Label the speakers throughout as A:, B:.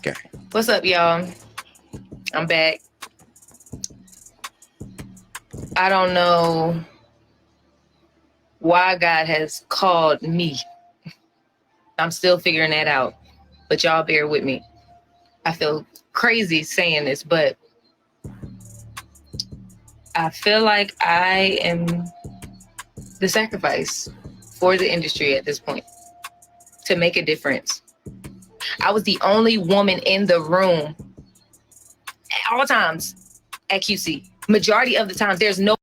A: Okay.
B: What's up, y'all? I'm back. I don't know why God has called me. I'm still figuring that out, but y'all bear with me. I feel crazy saying this, but I feel like I am the sacrifice for the industry at this point to make a difference. I was the only woman in the room at all times at QC. Majority of the time, there's no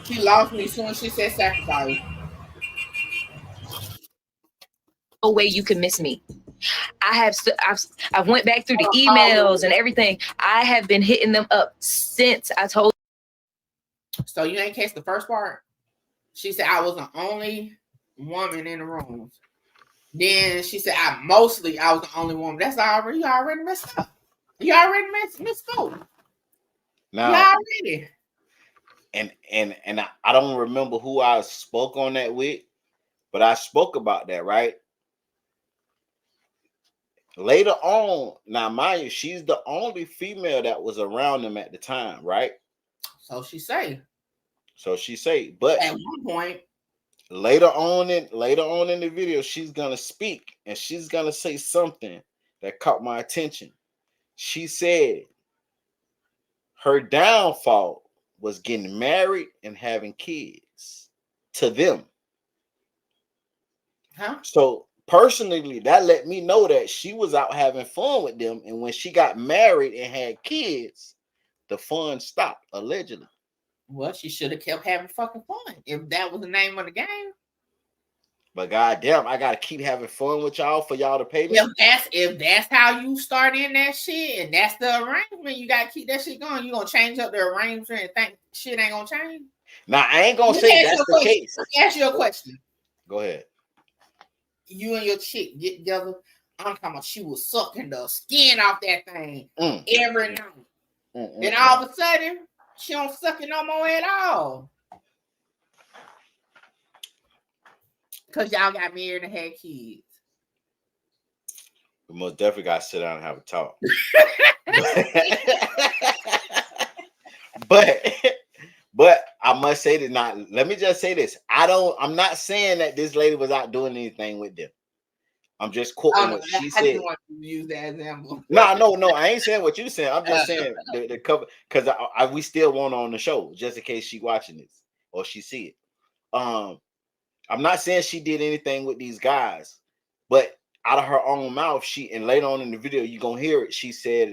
C: She lost me as soon as she said sacrifice.
B: way you can miss me. I've went back through the
C: Oh,
B: emails and everything. I have been hitting them up since I told.
C: so you ain't catch the first part? She said I was the only woman in the room. Then she said I was the only woman. That's already you already messed up. You already missed school.
A: Now,
C: You already.
A: And I don't remember who I spoke on that with, but I spoke about that, right? Later on, now mind you, she's the only female that was around them at the time, right?
C: So she say.
A: So she say, but
C: At one point,
A: later on in the video, she's gonna speak and she's gonna say something that caught my attention. She said her downfall was getting married and having kids to them.
C: huh?
A: So personally, that let me know that she was out having fun with them, and when she got married and had kids, the fun stopped allegedly.
C: Well, she should have kept having fucking fun if that was the name of the game.
A: But goddamn, I gotta keep having fun with y'all for y'all to pay me.
C: If that's how you start in that shit and that's the arrangement, you gotta keep that shit going. You gonna change up the arrangement and think shit ain't gonna change?
A: Now I ain't gonna say that's the case.
C: Let me ask you a question.
A: Go ahead.
C: You and your chick get together. I'm talking about she was sucking the skin off that thing every night. And all of a sudden, she don't suck it no more at all. Because y'all got married and had kids.
A: We most definitely gotta sit down and have a talk. but I must say that not. Let me just say this. I'm not saying that this lady was out doing anything with them. I'm just quoting what she said. I didn't
C: want to use that example.
A: No. I ain't saying what you saying. I'm just saying the cover because we still want her on the show just in case she watching this or she see it. I'm not saying she did anything with these guys, but out of her own mouth, and later on in the video, you're gonna hear it. She said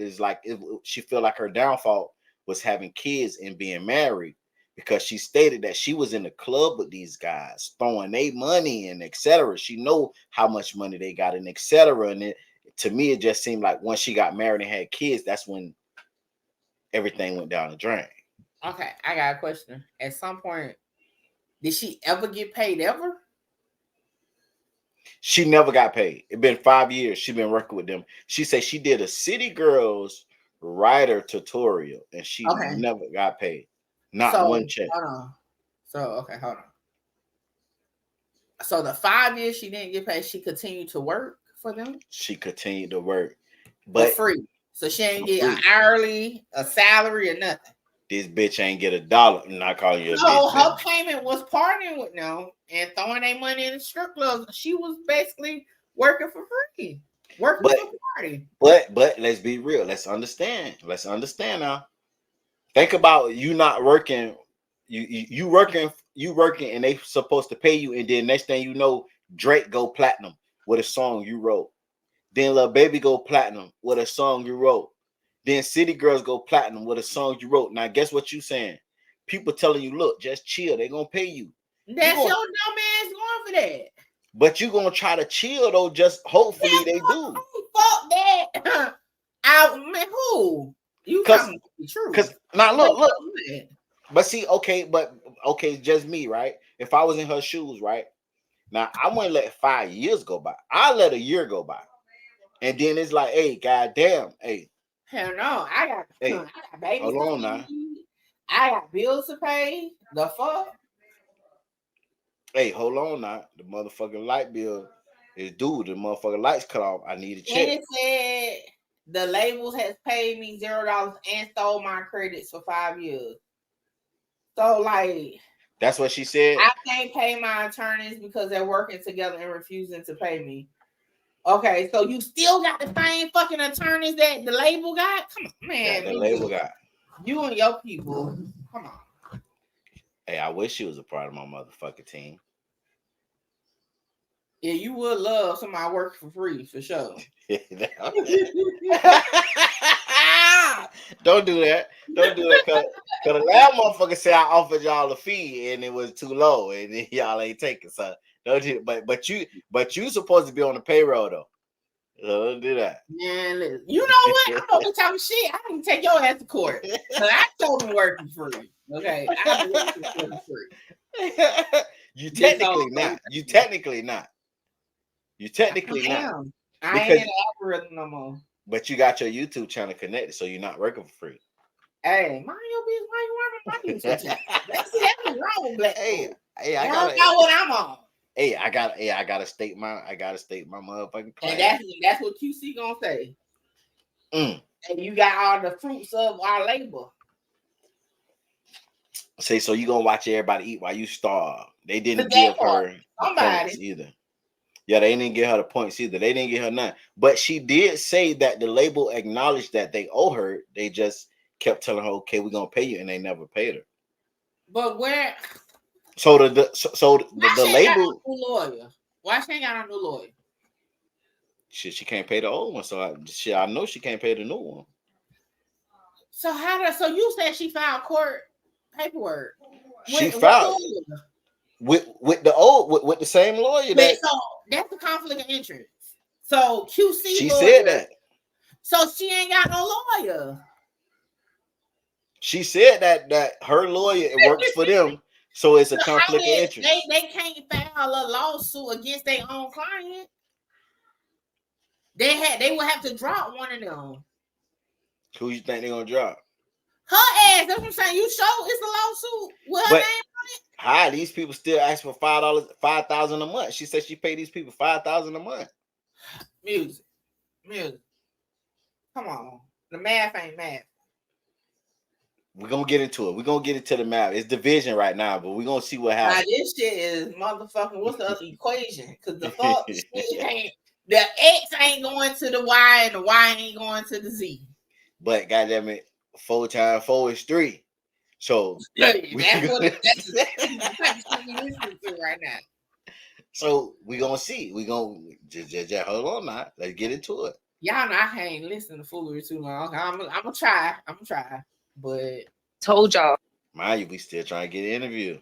A: she felt like her downfall was having kids and being married because she stated that she was in the club with these guys, throwing their money and etc. She know how much money they got and etc. And to me, it just seemed like once she got married and had kids, that's when everything went down the drain.
C: Okay, I got a question. At some point, did she ever get paid ever?
A: She never got paid. It's been 5 years. She been working with them. She said she did a City Girls writer tutorial and she never got paid. Not one check.
C: Hold on. Hold on. So the 5 years she didn't get paid, she continued to work for them?
A: She continued to work. But
C: for free. So she ain't get an hourly, a salary, or nothing.
A: This bitch ain't get $1. I'm not calling you a bitch.
C: No, her payment was partnering with them and throwing their money in the strip clubs. She was basically working for free. Working for party.
A: But let's be real. Let's understand. Now. Think about you not working. You working and they supposed to pay you, and then next thing you know, Drake go platinum with a song you wrote. Then Lil Baby go platinum with a song you wrote. Then City Girls go platinum with a song you wrote. Now guess what you saying? People telling you, look, just chill. They gonna pay you.
C: That's your dumb ass going for that.
A: But you gonna try to chill though. Just hopefully they do.
C: Fuck that. Man, who? You talking the truth?
A: Because now look. But see, okay, just me, right? If I was in her shoes, right? Now I wouldn't let 5 years go by. I let a year go by, and then it's like, hey, goddamn, hey.
C: Hell no, I got babies.
A: Hold on now.
C: I got bills to pay. The fuck?
A: Hey, hold on now. The motherfucking light bill His dude, the motherfucker lights cut off. I need a check.
C: And it said the labels has paid me $0 and stole my credits for 5 years. So like,
A: that's what she said.
C: I can't pay my attorneys because they're working together and refusing to pay me. Okay, so you still got the same fucking attorneys that the label got? Come on, man.
A: The label got.
C: You and your people. Come on.
A: Hey, I wish she was a part of my motherfucking team.
C: Yeah, you would love somebody working for free for sure.
A: Don't do that. Don't do that. Cause the last motherfucker said I offered y'all a fee and it was too low and then y'all ain't taking. So don't do. But you supposed to be on the payroll though. So don't do that.
C: Man, listen, you know what? I'm over talking shit. I can take your ass to court. I told him working free. Okay, I believe working free.
A: You technically not. You technically not. You technically not.
C: I ain't in the algorithm no more.
A: But you got your YouTube channel connected, so you're not working for free.
C: Hey, mind your business. Why you running my YouTube channel? That's wrong, black.
A: Hey,
C: I don't know what I'm on.
A: Hey, I gotta state my motherfucking claim.
C: And that's what QC gonna say. And you got all the fruits of our labor.
A: Say, so you gonna watch everybody eat while you starve? They didn't give her points either. Yeah, they didn't give her the points either. They didn't give her none. But she did say that the label acknowledged that they owe her. They just kept telling her, "Okay, we're gonna pay you," and they never paid her.
C: But where?
A: So the label
C: lawyer. Why she ain't got a new lawyer?
A: Shit, she can't pay the old one. So I know she can't pay the new one.
C: So so you said she filed court paperwork?
A: She filed with the same lawyer.
C: So that's the conflict of interest. So QC.
A: She said that.
C: So she ain't got no lawyer.
A: She said that her lawyer works for them, so it's a conflict of interest.
C: They can't file a lawsuit against their own client. They would have to drop one of them.
A: Who you think they're gonna drop?
C: Her ass. That's what I'm saying. You show it's a lawsuit with her name on it.
A: Hi, these people still ask for $5,000 a month. She said she paid these people $5,000 a month.
C: Music. Come on, the math ain't math.
A: We're gonna get into it. We're gonna get into the math. It's division right now, but we're gonna see what happens.
C: Now, this shit is motherfucking. What's the other equation? Because the fuck ain't the X ain't going to the Y and the Y ain't going to the Z.
A: But goddamn it, 4 times 4 is 3. So
C: that's what right now.
A: So we're gonna see. We're gonna just hold on now. Let's get into it.
C: Y'all know I ain't listening to foolery too long. I'm gonna try. But
B: told y'all.
A: Mind you, we still trying to get an interview.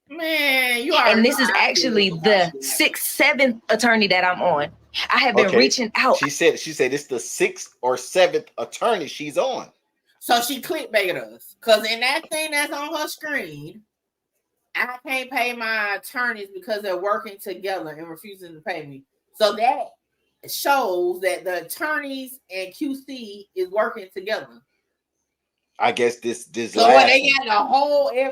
C: Man, you are.
B: And this is actually the 6th, 7th attorney that I'm on. I have been reaching out.
A: She said it's the 6th or 7th attorney she's on.
C: So she clickbaited us. Because in that thing that's on her screen, I can't pay my attorneys because they're working together and refusing to pay me. So that shows that the attorneys and QC is working together.
A: I guess this
C: so when they got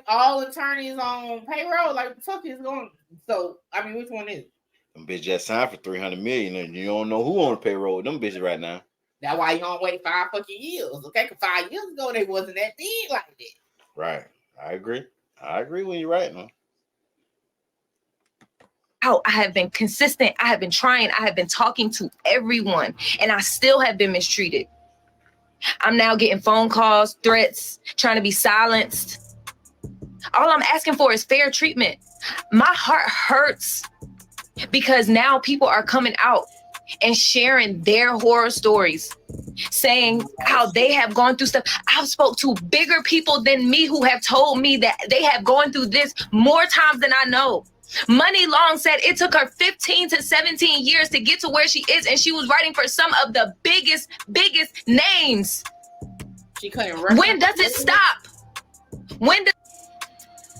C: all attorneys on payroll, like the fuck is going. So I mean, which one is it?
A: Them bitches just signed for $300 million, and you don't know who on the payroll with them bitches right now.
C: That's why you don't wait 5 fucking years, okay? Because 5 years ago they wasn't that big like that.
A: Right, I agree when you're right, man.
B: I have been consistent. I have been trying. I have been talking to everyone, and I still have been mistreated. I'm now getting phone calls, threats, trying to be silenced. All I'm asking for is fair treatment. My heart hurts because now people are coming out and sharing their horror stories, saying how they have gone through stuff. I've spoke to bigger people than me who have told me that they have gone through this more times than I know. Money Long said it took her 15 to 17 years to get to where she is, and she was writing for some of the biggest names.
C: She couldn't.
B: When does it stop?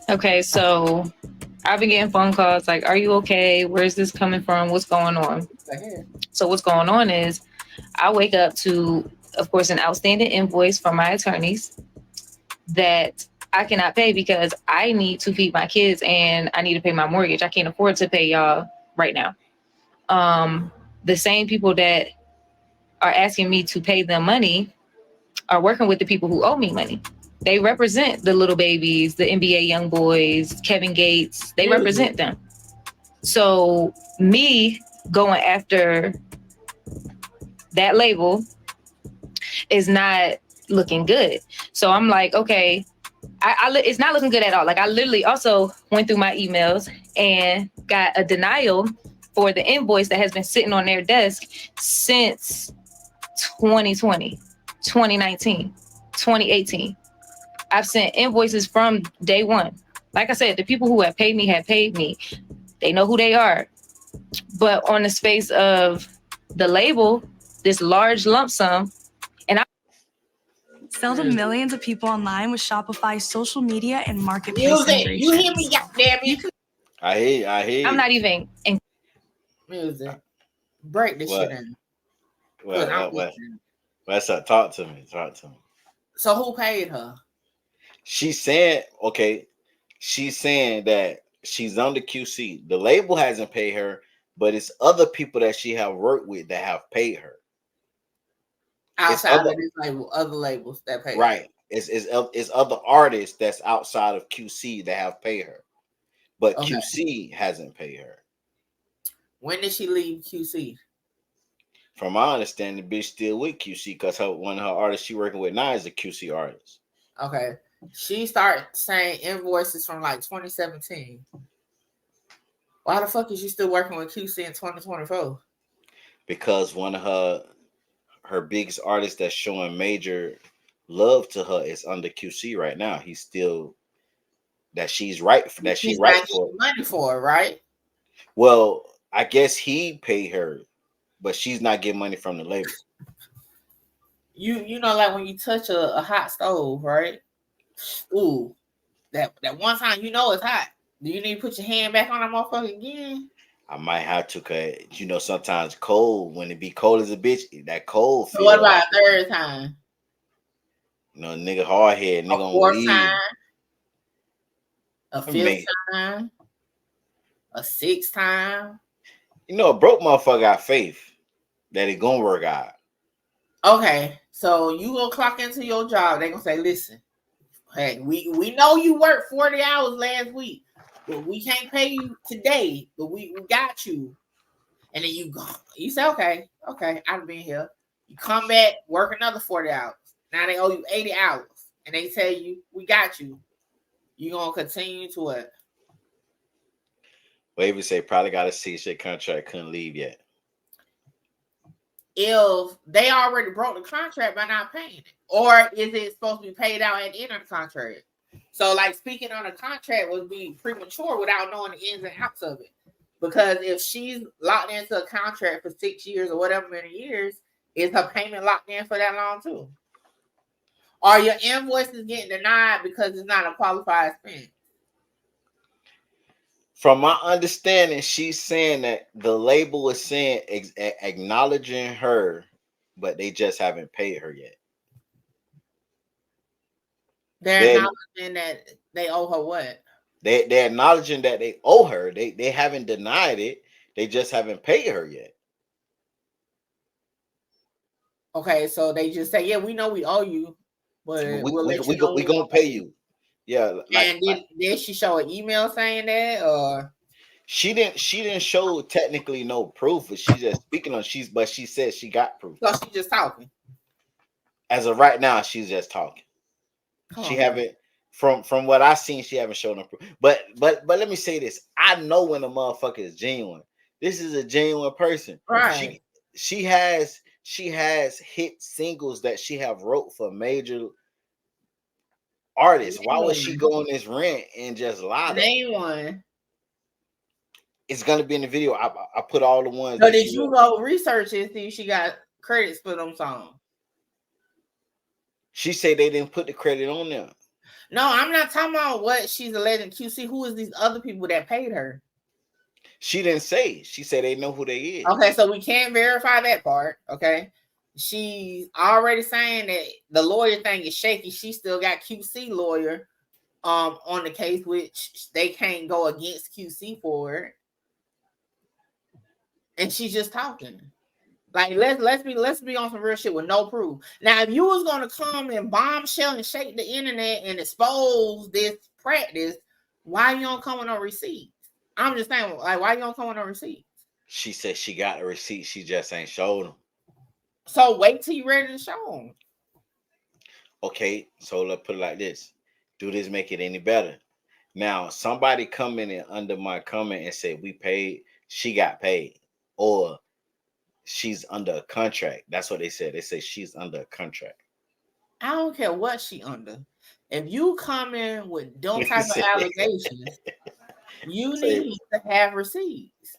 B: Okay, so I've been getting phone calls like, "Are you okay? Where's this coming from? What's going on?" So what's going on is I wake up to, of course, an outstanding invoice from my attorneys that I cannot pay because I need to feed my kids and I need to pay my mortgage. I can't afford to pay y'all right now. The same people that are asking me to pay them money are working with the people who owe me money. They represent the little babies, the NBA young boys, Kevin Gates. They represent them. So me going after that label is not looking good. So I'm like, okay, it's not looking good at all. Like I literally also went through my emails and got a denial for the invoice that has been sitting on their desk since 2020, 2019, 2018. I've sent invoices from day one. Like I said, the people who have paid me. They know who they are. But on the space of the label, this large lump sum, and I
D: sell to millions of people online with Shopify's social media and marketplace integrations.
C: You hear me, goddamn it.
A: I hear.
B: I'm not even in
C: music. Break this shit in.
A: What's up? Talk to me.
C: So who paid her?
A: She's saying that she's under QC. The label hasn't paid her, but it's other people that she have worked with that have paid her.
C: Outside of this label, other labels that pay her.
A: Right. It's other artists that's outside of QC that have paid her. But QC hasn't paid her.
C: When did she leave QC?
A: From my understanding, the bitch still with QC because one of her artists she working with now is a QC artist.
C: Okay. She started saying invoices from like 2017. Why the fuck is you still working with QC in 2024?
A: Because one of her biggest artists that's showing major love to her is under QC right now. He's still she's right for
C: money for it, right?
A: Well, I guess he paid her, but she's not getting money from the label.
C: You know, like when you touch a hot stove, right? Ooh, that one time you know it's hot. Do you need to put your hand back on that motherfucker again?
A: I might have to, cause sometimes cold, when it be cold as a bitch, that cold.
C: So what about a third time?
A: Nigga hard head, nigga
C: a fourth time, a fifth time, a sixth time.
A: A broke motherfucker got faith that it gonna work out.
C: Okay, so you gonna clock into your job. They gonna say, listen, hey, we know you worked 40 hours last week, but we can't pay you today, but we got you. And then you go, you say, okay, I've been here. You come back, work another 40 hours. Now they owe you 80 hours. And they tell you, we got you. You gonna continue to what?
A: Wavy say probably got a 6-year contract, couldn't leave yet.
C: If they already broke the contract by not paying it, or is it supposed to be paid out at the end of the contract? So, like, speaking on a contract would be premature without knowing the ins and outs of it. Because if she's locked into a contract for 6 years or whatever many years, is her payment locked in for that long too? Are your invoices getting denied because it's not a qualified expense?
A: From my understanding, she's saying that the label is saying acknowledging her, but they just haven't paid her yet.
C: They're acknowledging that they owe her what?
A: They're acknowledging that they owe her. They haven't denied it. They just haven't paid her yet.
C: Okay, so they just say, yeah, we know we owe you, but we
A: gonna pay you. Yeah.
C: And did she show an email saying that, or
A: she didn't show technically no proof, but she's just speaking on but she said she got proof.
C: So she's just talking.
A: As of right now, she's just talking. She haven't from what I've seen, she haven't shown no proof. But let me say this. I know when a motherfucker is genuine. This is a genuine person.
C: Right.
A: She has hit singles that she have wrote for major artists. Why would she go on this rant and just lie?
C: Name one.
A: It's gonna be in the video. I put all the ones.
C: So did you go research and see if she got credits for them songs?
A: She said they didn't put the credit on them.
C: No, I'm not talking about what she's alleging QC. Who is these other people that paid her?
A: She didn't say. She said they know who they is.
C: Okay, so we can't verify that part. Okay. She's already saying that the lawyer thing is shaky. She still got QC lawyer on the case, which they can't go against QC for it. and she's just talking. Like let's be on some real shit with no proof. Now, if you was gonna come and bombshell and shake the internet and expose this practice, why you don't come with no receipts? I'm just saying, like, why you don't come with no receipts?
A: She said she got a receipt. She just ain't showed them.
C: So wait till you ready to show them.
A: Okay, so let's put it like this. Do this make it any better? Now, somebody come in under my comment and say we paid, she got paid, or she's under a contract. That's what they said. They say she's under a contract.
C: I don't care what she under. If you come in with those type of allegations, you need to have receipts.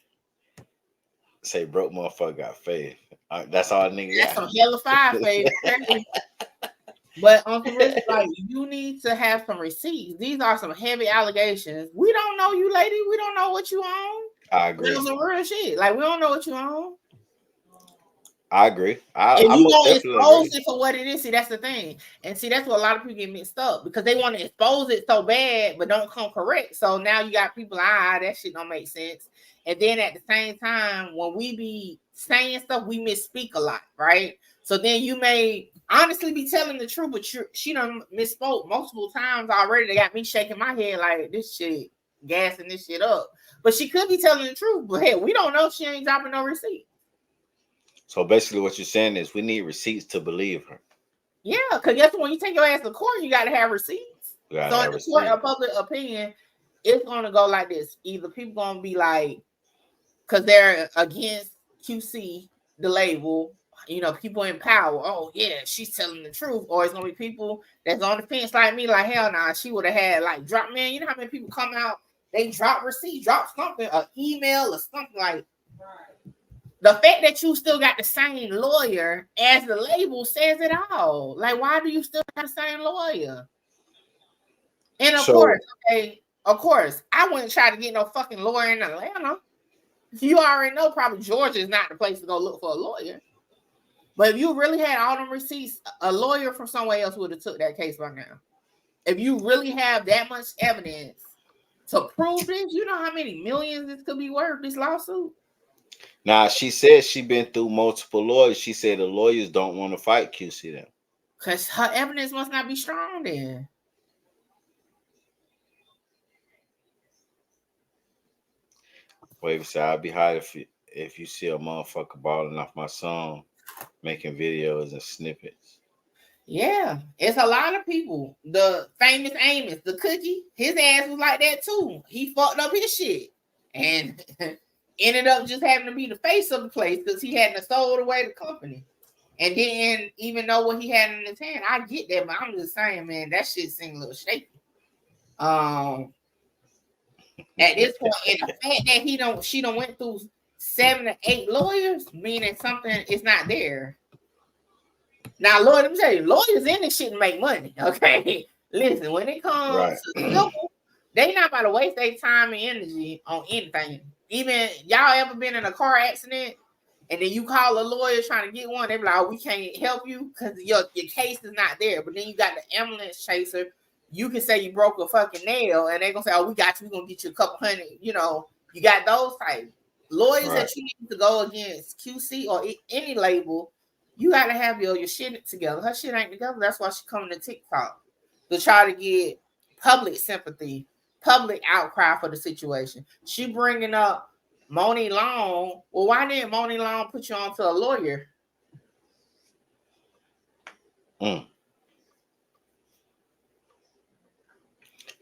A: Say broke motherfucker got faith. That's all nigga
C: That's
A: got.
C: some hella fire faith. But on some real, like, you need to have some receipts. These are some heavy allegations. We don't know you, lady. We don't know what you own.
A: I agree.
C: There's some real shit. Like, we don't know what you own.
A: I agree.
C: If you don't expose it for what it is, see, that's the thing. And see, that's what a lot of people get mixed up because they want to expose it so bad, but don't come correct. So now you got people, that shit don't make sense. And then at the same time, when we be saying stuff, we misspeak a lot, right? So then you may honestly be telling the truth, but she done misspoke multiple times already. They got me shaking my head like this shit, gassing this shit up. But she could be telling the truth, but hey, we don't know if she ain't dropping no receipt.
A: So basically what you're saying is we need receipts to believe her.
C: Yeah, because guess what? When you take your ass to court, you got to have receipts. So in the court of public opinion, it's going to go like this. Either people going to be like, because they're against QC, the label, people in power. Oh, yeah, she's telling the truth. Or it's going to be people that's on the fence like me, like, hell nah, she would have had, like, drop, man, you know how many people come out, they drop receipt, drop something, an email or something like. The fact that you still got the same lawyer as the label says it all. Like, why do you still have the same lawyer? And of course, I wouldn't try to get no fucking lawyer in Atlanta. You already know probably Georgia is not the place to go look for a lawyer. But if you really had all them receipts, a lawyer from somewhere else would have took that case by now. If you really have that much evidence to prove this, you know how many millions this could be worth, this lawsuit?
A: Now, she said she been through multiple lawyers. She said the lawyers don't want to fight QC then.
C: Because her evidence must not be strong then.
A: Wave said, I'll be hot if you see a motherfucker balling off my song, making videos and snippets.
C: Yeah, it's a lot of people. The famous Amos, the cookie, his ass was like that too. He fucked up his shit. And ended up just having to be the face of the place because he hadn't sold away the company and didn't even know what he had in his hand. I get that, but I'm just saying, man, that shit seemed a little shaky. At this point, and the fact that she done went through 7 or 8 lawyers, meaning something is not there. Now, Lord, let me tell you, lawyers in this shit make money. Okay, listen, when it comes to civil, they not about to waste their time and energy on anything. Even y'all ever been in a car accident and then you call a lawyer trying to get one, they be like, oh, we can't help you because your case is not there. But then you got the ambulance chaser. You can say you broke a fucking nail and they're going to say, oh, we got you. We're going to get you a couple hundred. You got those type lawyers that you need to go against QC or any label. You got to have your shit together. Her shit ain't together. That's why she coming to TikTok to try to get public sympathy, public outcry for the situation. She bringing up Moni Long. Well, why didn't Moni Long put you on to a lawyer?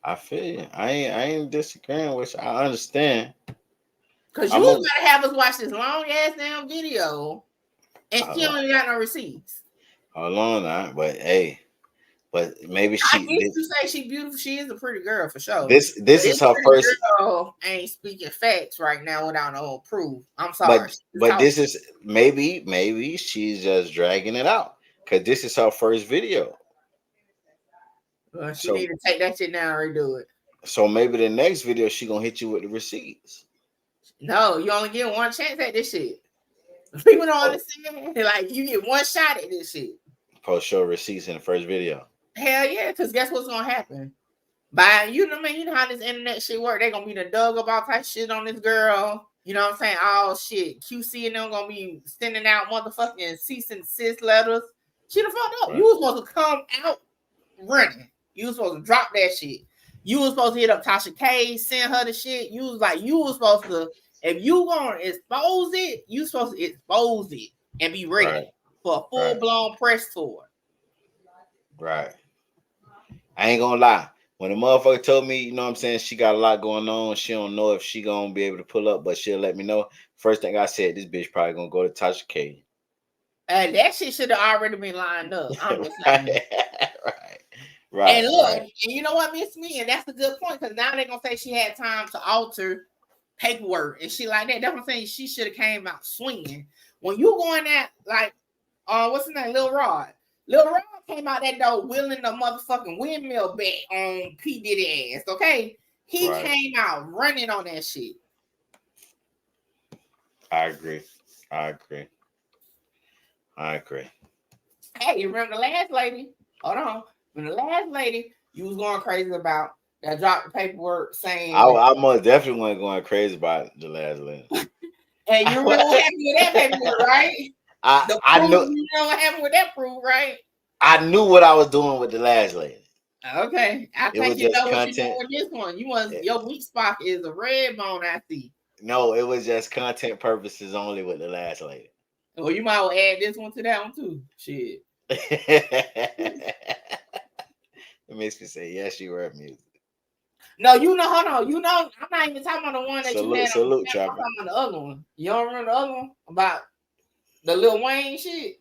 A: I feel you. I ain't disagreeing with you. I understand.
C: Because you was gonna have us watch this long ass damn video and she don't even got no receipts.
A: Hold on now, but hey. But maybe she.
C: You say she beautiful. She is a pretty girl for sure.
A: This is her first.
C: Girl ain't speaking facts right now without no proof. I'm sorry.
A: But this is maybe she's just dragging it out because this is her first video.
C: Well, she need to take that shit down and redo it.
A: So maybe the next video she gonna hit you with the receipts.
C: No, you only get one chance at this shit. People don't understand. Like you get one shot at this shit.
A: Post show receipts in the first video.
C: Hell yeah, because guess what's gonna happen? You know how this internet shit work. They gonna be the dug up all type shit on this girl. You know what I'm saying? Oh shit, QC and them gonna be sending out motherfucking cease and desist letters. She done fucked up. Right. You was supposed to come out running. You was supposed to drop that shit. You was supposed to hit up Tasha K, send her the shit. You was supposed to, if you gonna expose it, you supposed to expose it and be ready for a full-blown press tour.
A: Right. I ain't gonna lie. When the motherfucker told me, you know what I'm saying, she got a lot going on, she don't know if she gonna be able to pull up, but she'll let me know. First thing I said, this bitch probably gonna go to Tasha K.
C: That shit should have already been lined up. I'm just saying.
A: Right.
C: And look, and you know what, Miss Me, and that's a good point, because now they're gonna say she had time to alter paperwork and shit like that. That's what I'm saying. She should have came out swinging. When you going at like, what's his name, Lil Rod? Lil Rod came out that door wheeling the motherfucking windmill back on P. Diddy ass, okay? He came out running on that shit.
A: I agree.
C: Hey, you remember the last lady? Hold on. When the last lady you was going crazy about that dropped the paperwork saying...
A: I most definitely wasn't going crazy about the last lady.
C: And you really happy with that paperwork, right?
A: I know.
C: You know what happened with that proof, right?
A: I knew what I was doing with the last lady.
C: Okay, I think you know what you're doing with this one. Your weak spot is a red bone, I see.
A: No, it was just content purposes only with the last lady.
C: Well, you might well add this one to that one too. Shit.
A: It makes me say, yes, you were music.
C: No, hold on. I'm not even talking about the one that you had.
A: Salute,
C: I'm talking about the other one. You don't remember the other one about the Lil Wayne shit?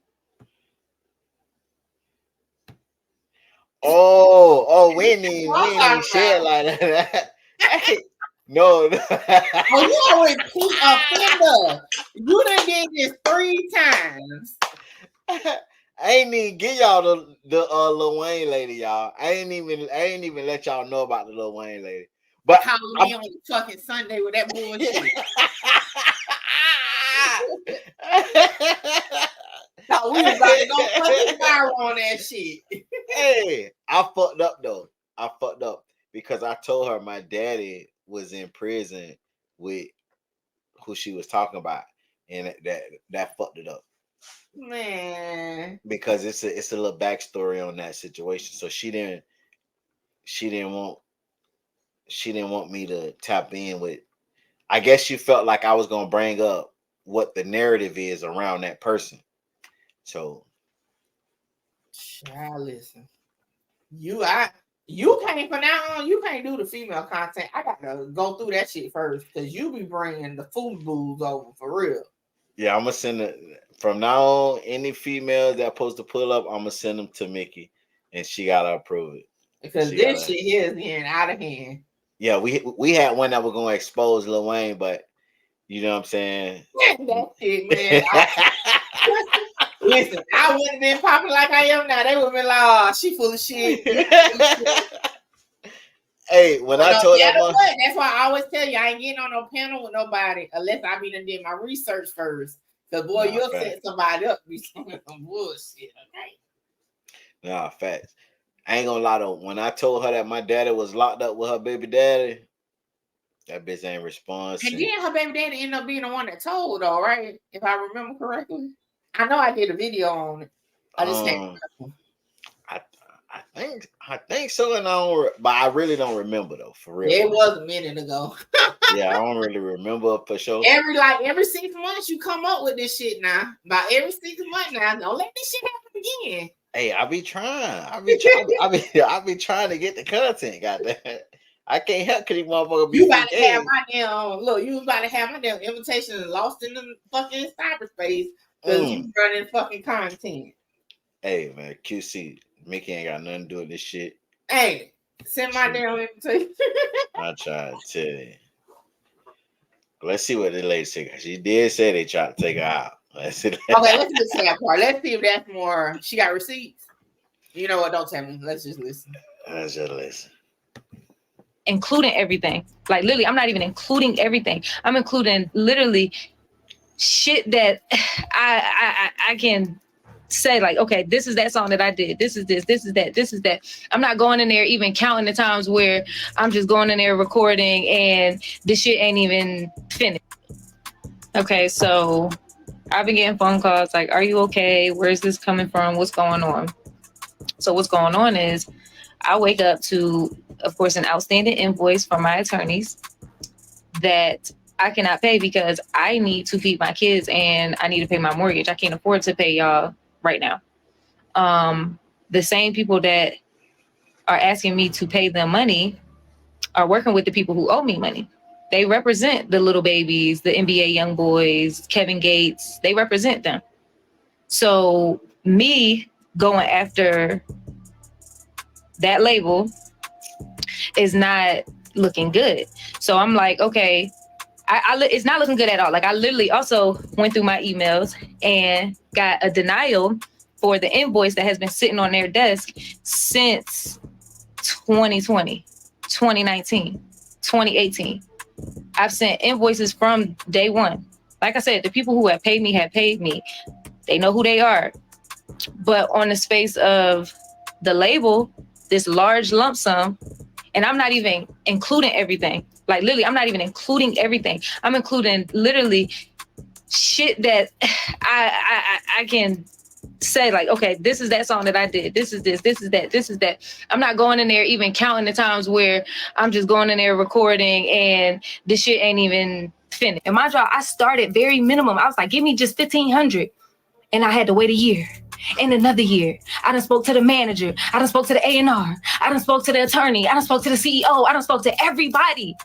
A: Oh, we ain't even shit like that. No.
C: Well, you a repeat offender. You done did this 3 times.
A: I ain't even give y'all the Lil Wayne lady, y'all. I ain't even let y'all know about the Lil Wayne lady. But
C: calling me on fucking Sunday with that bullshit. No, we was about to go fucking viral on that shit.
A: Hey, I fucked up though. I fucked up because I told her my daddy was in prison with who she was talking about, and that fucked it up.
C: Man,
A: because it's a little backstory on that situation. So she didn't want me to tap in with. I guess she felt like I was gonna bring up what the narrative is around that person. So,
C: child, listen, you can't from now on. You can't do the female content. I gotta go through that shit first because you be bringing the food booze over for real.
A: Yeah, I'm gonna send it from now on. Any females that supposed to pull up, I'm gonna send them to Mickey, and she gotta approve it
C: because this shit here is getting out of hand.
A: Yeah, we had one that was gonna expose Lil Wayne, but you know what I'm saying.
C: That shit, man. Listen, I wouldn't have been popping like I am now. They would have been like, "Oh, she full of shit."
A: Hey, when I told that one,
C: that's why I always tell you I ain't getting on no panel with nobody unless I be done did my research first. Cause boy, you'll set somebody up be some bullshit. Okay.
A: Nah, facts. I ain't gonna lie though. When I told her that my daddy was locked up with her baby daddy, that bitch ain't respond.
C: And then her baby daddy ended up being the one that told, though, right? If I remember correctly. I know I did a video on it. I just can't remember.
A: I think so, and but I really don't remember though, for real.
C: It was a minute ago.
A: Yeah, I don't really remember for sure.
C: Every 6 months you come up with this shit now. About every 6 months now, don't let this shit happen again.
A: Hey, I be trying. I be trying to get the content. Goddamn, I can't help because these motherfuckers be.
C: You about to have my damn look. You was about to have my damn invitation lost in the fucking cyberspace because you running fucking content.
A: Hey man, QC. Mickey ain't got nothing to do with this shit.
C: Hey, send my damn invitation.
A: I tried to tell you. Let's see what the lady said. She did say they tried to take her out. Let's see
C: that part. Let's see if that's more. She got receipts. You know what? Don't tell me. Let's just listen.
A: Let's just listen.
B: Including everything. Like literally, I'm not even including everything. I'm including literally shit that I can say like, okay, this is that song that I did. This is this is that, this is that. I'm not going in there even counting the times where I'm just going in there recording and the shit ain't even finished. Okay, so I've been getting phone calls like, "Are you okay? Where's this coming from? What's going on?" So what's going on is I wake up to, of course, an outstanding invoice from my attorneys that I cannot pay because I need to feed my kids and I need to pay my mortgage. I can't afford to pay y'all right now. The same people that are asking me to pay them money are working with the people who owe me money. They represent the little babies, the NBA young boys, Kevin Gates. They represent them. So me going after that label is not looking good. So I'm like, okay, it's not looking good at all. Like I literally also went through my emails and got a denial for the invoice that has been sitting on their desk since 2020, 2019, 2018. I've sent invoices from day one. Like I said, the people who have paid me. They know who they are. But on the space of the label, this large lump sum, and I'm not even including everything. Like literally, I'm not even including everything. I'm including literally shit that I can say like, okay, this is that song that I did. This is this is that, this is that. I'm not going in there even counting the times where I'm just going in there recording and this shit ain't even finished. And my job, I started very minimum. I was like, give me just 1,500. And I had to wait a year and another year. I done spoke to the manager. I done spoke to the A&R. I done spoke to the attorney. I done spoke to the CEO. I done spoke to everybody.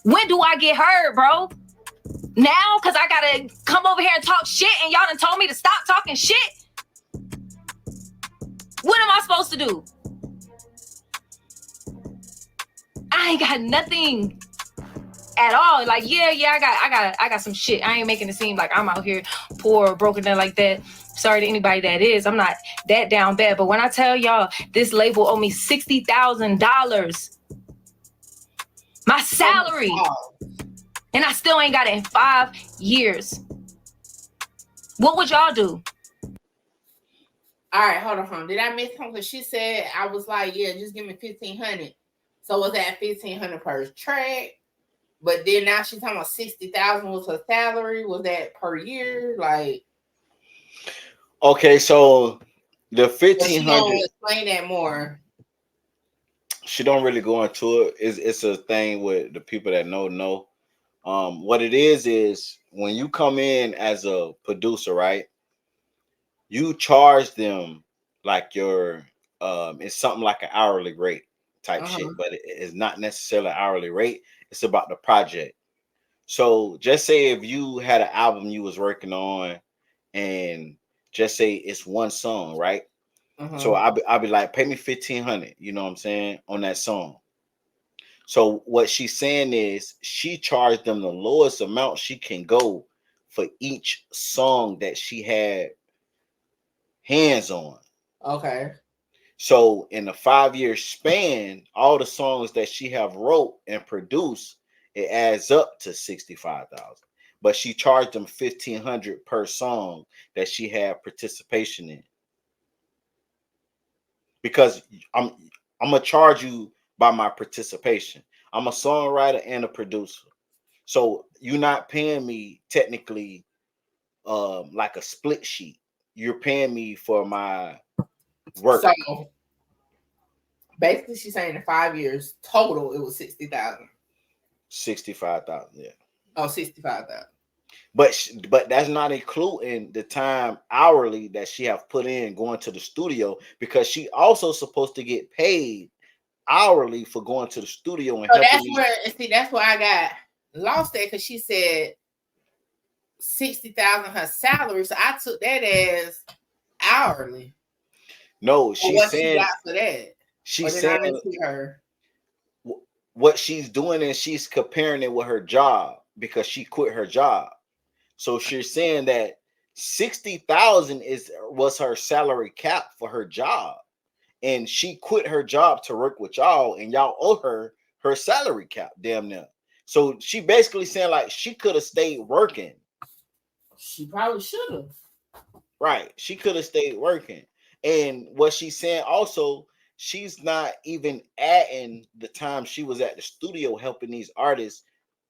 B: When do I get heard, bro? Now? Because I got to come over here and talk shit and y'all done told me to stop talking shit? What am I supposed to do? I ain't got nothing at all. Like, yeah, I got some shit. I ain't making it seem like I'm out here poor or broken down like that. Sorry to anybody that is. I'm not that down bad. But when I tell y'all this label owe me $60,000, my salary, and I still ain't got it in 5 years. What would y'all do?
C: All right, hold on. Did I miss something? She said, I was like, yeah, just give me 1,500. So was that 1,500 per track? But then now she's talking about 60,000 was her salary. Was that per year? Like,
A: okay, so the 1,500.
C: Explain that more.
A: She don't really go into it. It's a thing with the people that know. What it is when you come in as a producer, right? You charge them like your it's something like an hourly rate type shit, but it's not necessarily an hourly rate. It's about the project. So just say if you had an album you was working on, and just say it's one song, right? So I'll be like, pay me 1,500. You know what I'm saying, on that song. So what she's saying is she charged them the lowest amount she can go for each song that she had hands on.
C: Okay.
A: So in a 5-year span, all the songs that she have wrote and produced, it adds up to 65,000. But she charged them 1,500 per song that she had participation in. Because I'm gonna charge you by my participation. I'm a songwriter and a producer. So you're not paying me technically like a split sheet. You're paying me for my work.
C: So basically she's saying in 5 years total it was 60,000.
A: 65,000, yeah.
C: Oh, 65,000.
A: But that's not including the time hourly that she have put in going to the studio, because she also supposed to get paid hourly for going to the studio and
C: so
A: helping
C: that's where I got lost at, because she said 60,000 her salary, so I took that as hourly.
A: No, she's saying
C: she got for that.
A: She's saying her. What she's doing is she's comparing it with her job, because she quit her job. So she's saying that 60,000 was her salary cap for her job, and she quit her job to work with y'all, and y'all owe her salary cap, damn near. So she basically saying like she could have stayed working.
C: She probably should have.
A: Right, she could have stayed working. And what she's saying also, she's not even adding the time she was at the studio helping these artists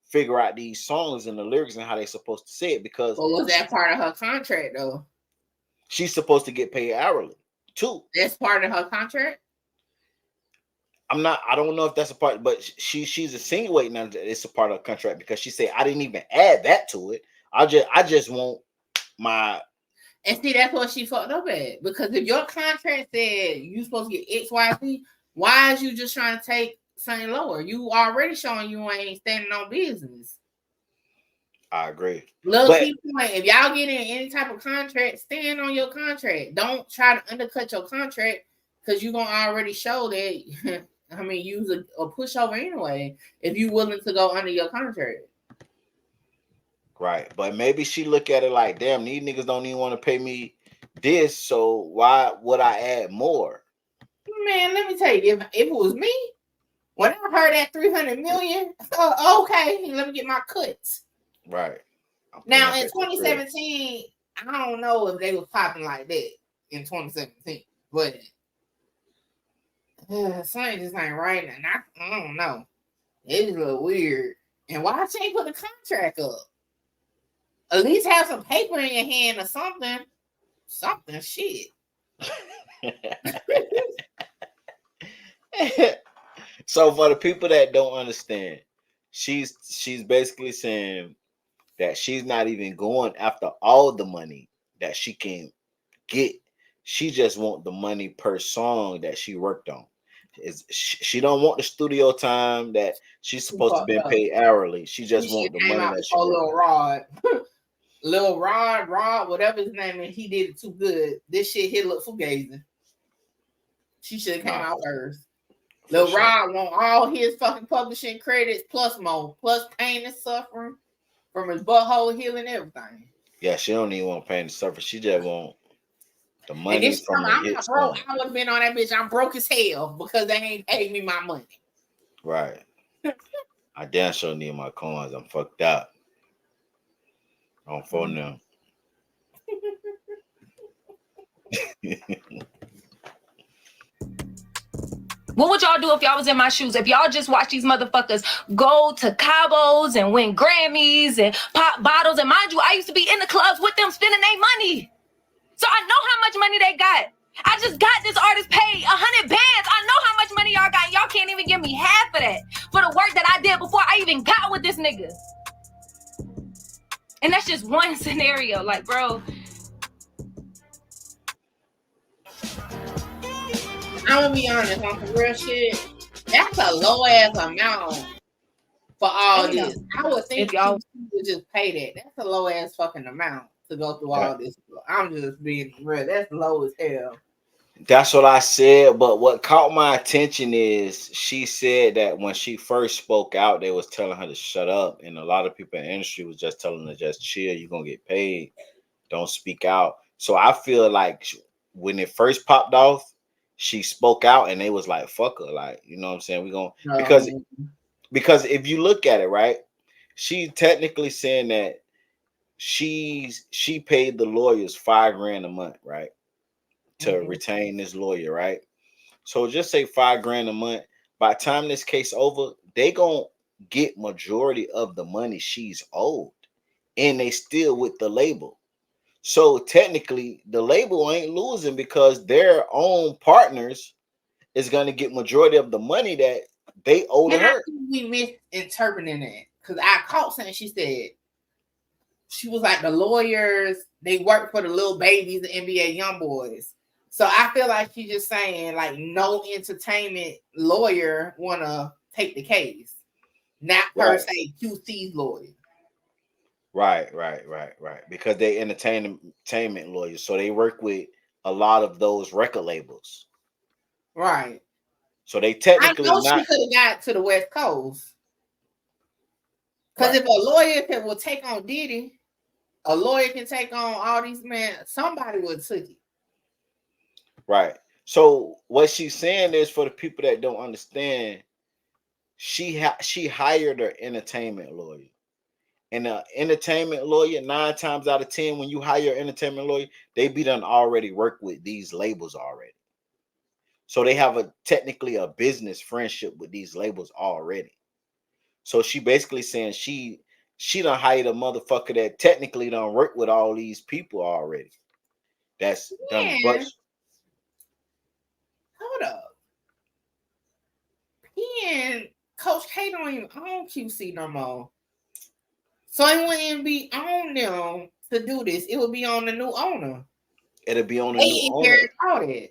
A: figure out these songs and the lyrics and how they're supposed to say it, because
C: But was that part of her contract though?
A: she's supposed to get paid hourly too.
C: That's part of her contract.
A: I don't know if that's a part, but she's insinuating that it's a part of the contract, because she said I didn't even add that to it. I just want my.
C: And see, that's what she fucked up at. Because if your contract said you supposed to get X, Y, Z, why is you just trying to take something lower? You already showing you ain't standing on business.
A: I agree.
C: Little key point: if y'all get in any type of contract, stand on your contract. Don't try to undercut your contract, because you're gonna already show that. I mean, use a pushover anyway if you willing to go under your contract.
A: Right, but maybe she look at it like, damn, these niggas don't even want to pay me this, so why would I add more?
C: Man, let me tell you, if it was me, when I heard that 300 million, okay, let me get my cuts.
A: Right.
C: Now in 2017, I don't know if they was popping like that in 2017, but something just ain't right, and I don't know. It's a little weird. And why she ain't put the contract up? At least have some paper in your hand or something. Something shit.
A: So for the people that don't understand, she's basically saying that she's not even going after all the money that she can get. She just want the money per song that she worked on. She don't want the studio time that she's supposed to be paid hourly. She just want the money that she worked.
C: Little Rod, whatever his name is, he did it too good. This shit here look fugazi. She should have came out first. Lil Rod want all his fucking publishing credits plus more, plus pain and suffering from his butthole healing, everything.
A: Yeah, she don't even want pain and suffering. She just want the money
C: and
A: from the hit
C: song. I would have been on that bitch. I'm broke as hell because they ain't paid me my money.
A: Right. I damn sure need my coins. I'm fucked up. On phone now.
B: What would y'all do if y'all was in my shoes? If y'all just watch these motherfuckers go to Cabos and win Grammys and pop bottles, and mind you, I used to be in the clubs with them spending their money. So I know how much money they got. I just got this artist paid 100 bands. I know how much money y'all got. Y'all can't even give me half of that for the work that I did before I even got with this nigga. And that's just one scenario. Like, bro.
C: I'm gonna be honest, on some real shit. That's a low ass amount for all this. I would think y'all would just pay that. That's a low ass fucking amount to go through all this. I'm just being real. That's low as hell.
A: That's what I said. But what caught my attention is she said that when she first spoke out, they was telling her to shut up, and a lot of people in the industry was just telling her just chill. You're gonna get paid. Don't speak out. So I feel like when it first popped off, she spoke out, and they was like, "Fuck her," like, you know what I'm saying? We gonna because if you look at it, right, she technically saying that she paid the lawyers $5,000 a month, right, to retain this lawyer, right? So just say $5,000 a month. By the time this case over, they gonna get majority of the money she's owed, and they still with the label. So technically, the label ain't losing because their own partners is going to get majority of the money that they owe to her.
C: We misinterpreting it because I caught something she said. She was like, the lawyers, they work for the little babies, the NBA young boys. So I feel like she's just saying, like, no entertainment lawyer want to take the case. Not per se QC's lawyer.
A: Right. Because they entertainment lawyers. So they work with a lot of those record labels.
C: Right.
A: So they technically
C: she could have got to the West Coast. Because if a lawyer will take on Diddy, a lawyer can take on all these men, somebody would take it.
A: Right. So what she's saying is, for the people that don't understand, she hired her entertainment lawyer. And an entertainment lawyer, 9 times out of 10, when you hire an entertainment lawyer, they be done already work with these labels already. So they have technically a business friendship with these labels already. So she basically saying she done hired a motherfucker that technically done work with all these people already. That's done. But
C: Yeah. Hold up. He and Coach K don't even own QC no more. So it wouldn't be on them to do this. It would be on the new owner.
A: it'll be on the
C: They
A: new owner.
C: inherit all that.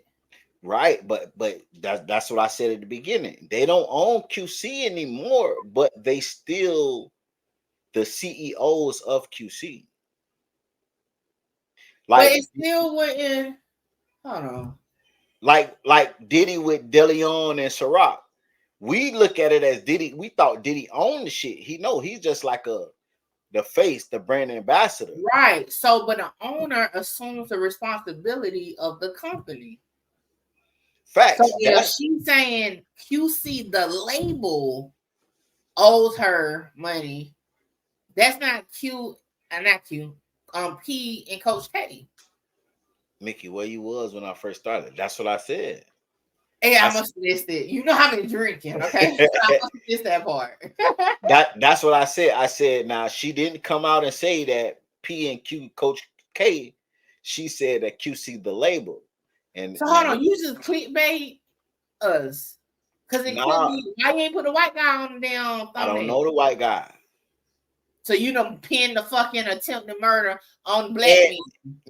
A: Right, but that's what I said at the beginning. They don't own QC anymore, but they still the CEOs of QC.
C: But
A: Like
C: it still wouldn't. Hold on.
A: like Diddy with DeLeon and Ciroc. We look at it as Diddy. We thought Diddy owned the shit. He's just like the face, the brand ambassador.
C: Right. So, but the owner assumes the responsibility of the company.
A: Facts.
C: So if she's saying QC, the label, owes her money, that's not not Q, P and Coach K.
A: Mickey, where you was when I first started? That's what I said.
C: Hey, I must have missed it. You know how many drinking, okay? I must have missed that part.
A: That's what I said. I said now she didn't come out and say that P and Q Coach K. She said that QC the label. And
C: so hold on, you just clickbait us. Because it could be why you ain't put a white guy on the damn thumbnail.
A: I don't know the white guy.
C: So you done pinned the fucking attempted murder on black men.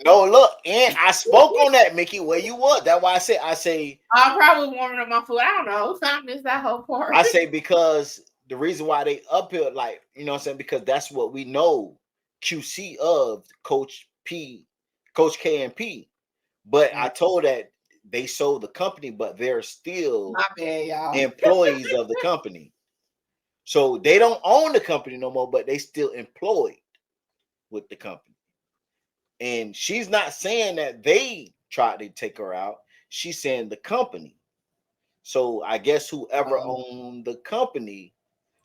A: No, look, and I spoke on that, Mickey. Where you was? That's why I say
C: I'm probably warming up my food. I don't know. I missed that whole part.
A: I say because the reason why they uphill, like, you know what I'm saying, because that's what we know QC of Coach P, Coach K and P. But I told that they sold the company, but they're still employees of the company. So they don't own the company no more, but they still employed with the company. And she's not saying that they tried to take her out. She's saying the company. So I guess whoever owned the company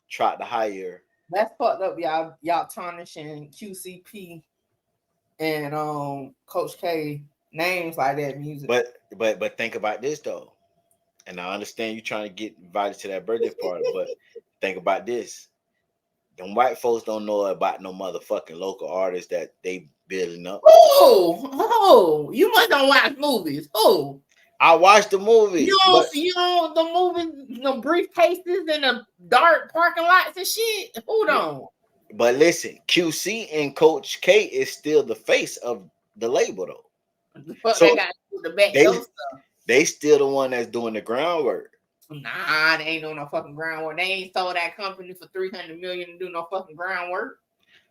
A: tried to hire.
C: That's fucked up, y'all. Y'all tarnishing QCP and Coach K names like that music.
A: But think about this though. And I understand you trying to get invited to that birthday party, but think about this. Them white folks don't know about no motherfucking local artists that they building up.
C: Oh, you must don't watch movies. Oh,
A: I watched the movie.
C: You know the movie, the briefcases and the dark parking lots and shit. Hold on.
A: But listen, QC and Coach K is still the face of the label though.
C: But so they got the back stuff.
A: They still the one that's doing the groundwork.
C: Nah, they ain't doing no fucking groundwork. They ain't sold that company for $300 million to do no fucking groundwork.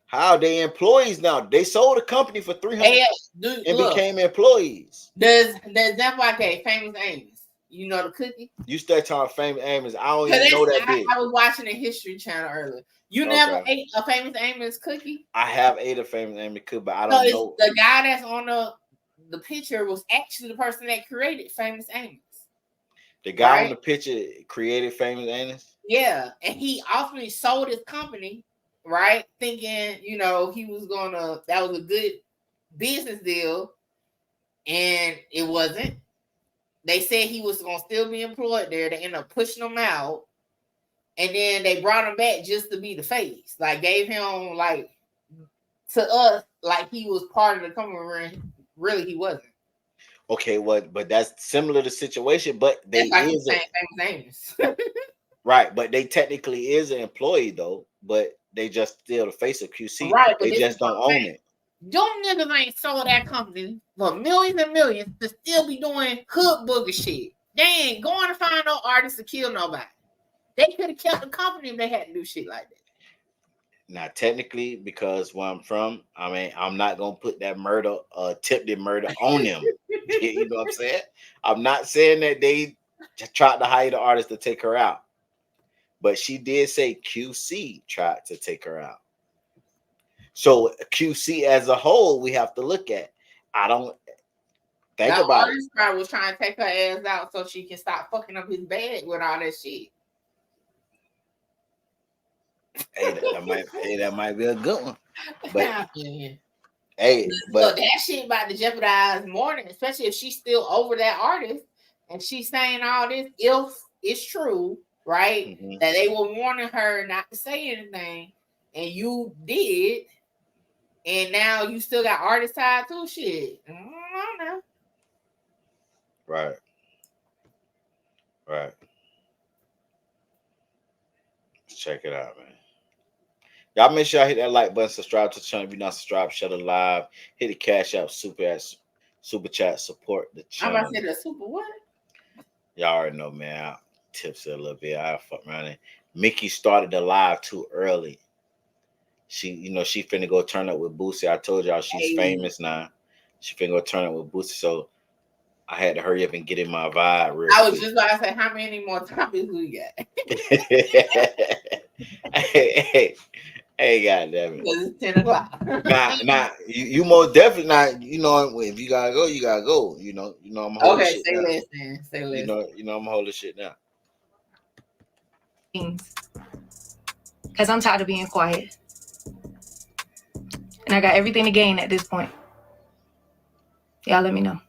A: How they employees now? They sold the company for $300 and became employees.
C: There's that like Famous Amos. You know the cookie?
A: You start talking Famous Amos. I don't even know that big.
C: I was watching the History Channel earlier. You never ate a Famous Amos cookie?
A: I have ate a Famous Amos cookie, but I don't know.
C: The guy that's on the picture was actually the person that created Famous Amos.
A: The guy on the picture created Famous Amos?
C: Yeah, and he ultimately sold his company, right? Thinking, he was that was a good business deal, and it wasn't. They said he was gonna still be employed there. They ended up pushing him out, and then they brought him back just to be the face. Like gave him to us like he was part of the company. Really, he wasn't.
A: Okay, but that's similar to situation, but they is
C: Famous
A: right, but they technically is an employee though, but they just still the face of QC.
C: Right,
A: they just don't own it.
C: Them niggas ain't sold that company for millions and millions to still be doing hood booger shit. They ain't going to find no artists to kill nobody. They could have kept the company if they had to do shit like that.
A: Now, technically, because where I'm from, I mean, I'm not gonna put that murder, attempted murder on them. You know what I'm saying? I'm not saying that they tried to hire the artist to take her out, but she did say QC tried to take her out. So QC as a whole, we have to look at. I don't think
C: that
A: about
C: artist probably was trying to take her ass out so she can stop fucking up his bag with all that shit.
A: That might be a good one. But
C: but that shit about to jeopardize more than, especially if she's still over that artist and she's saying all this. If it's true, right?
A: Mm-hmm.
C: That they were warning her not to say anything, and you did, and now you still got artists tied to shit. I don't know.
A: Right. Right. Let's check it out, man. Y'all make sure y'all hit that like button, subscribe to the channel. If you're not subscribed, shut it live. Hit the cash out, super chat, support the
C: I'm
A: channel.
C: about to say the super what?
A: Y'all already know, man. I tips it a little bit. I fuck around it. Mickey started the live too early. She finna go turn up with Boosie. I told y'all she's famous now. She finna go turn up with Boosie. So I had to hurry up and get in my vibe real
C: I was
A: quick.
C: just about to say, how many more topics we got? Hey, goddamn it. Because it's 10 o'clock.
A: Nah, you most definitely not. You know, if you gotta go, you gotta go. You know, I'm holding shit
C: say
A: down.
C: less then. Say less.
A: You know, I'm holding shit down.
B: Because I'm tired of being quiet. And I got everything to gain at this point. Y'all let me know.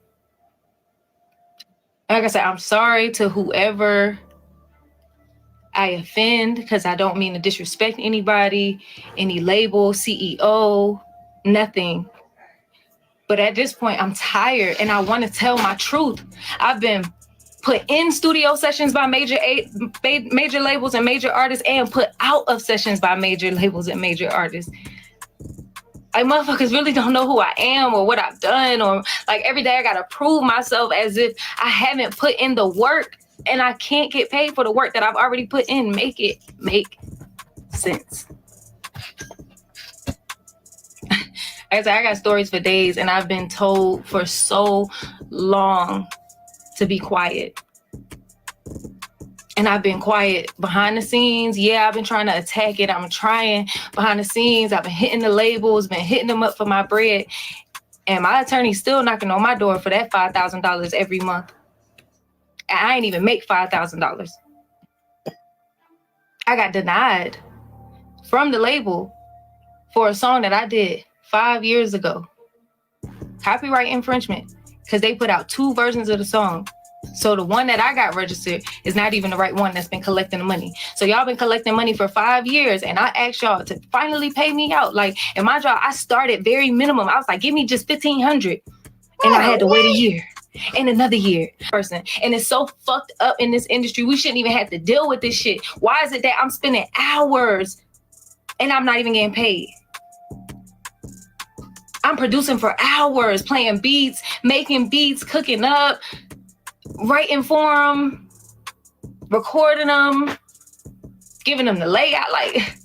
B: Like I said, I'm sorry to whoever I offend, because I don't mean to disrespect anybody, any label, CEO, nothing. But at this point, I'm tired and I want to tell my truth. I've been put in studio sessions by major labels and major artists, and put out of sessions by major labels and major artists. Like, motherfuckers really don't know who I am or what I've done, or like every day I gotta prove myself as if I haven't put in the work, and I can't get paid for the work that I've already put in. Make it make sense. I got stories for days, and I've been told for so long to be quiet. And I've been quiet behind the scenes. Yeah, I've been trying to attack it. I'm trying behind the scenes. I've been hitting the labels, been hitting them up for my bread. And my attorney's still knocking on my door for that $5,000 every month. And I ain't even make $5,000. I got denied from the label for a song that I did 5 years ago. Copyright infringement, because they put out 2 versions of the song. So the one that I got registered is not even the right one that's been collecting the money. So y'all been collecting money for 5 years, and I asked y'all to finally pay me out. Like, in my job, I started very minimum. I was like, give me just $1,500. And I had to wait a year and another year. And it's so fucked up in this industry. We shouldn't even have to deal with this shit. Why is it that I'm spending hours and I'm not even getting paid? I'm producing for hours, playing beats, making beats, cooking up, writing for them, recording them, giving them the layout, like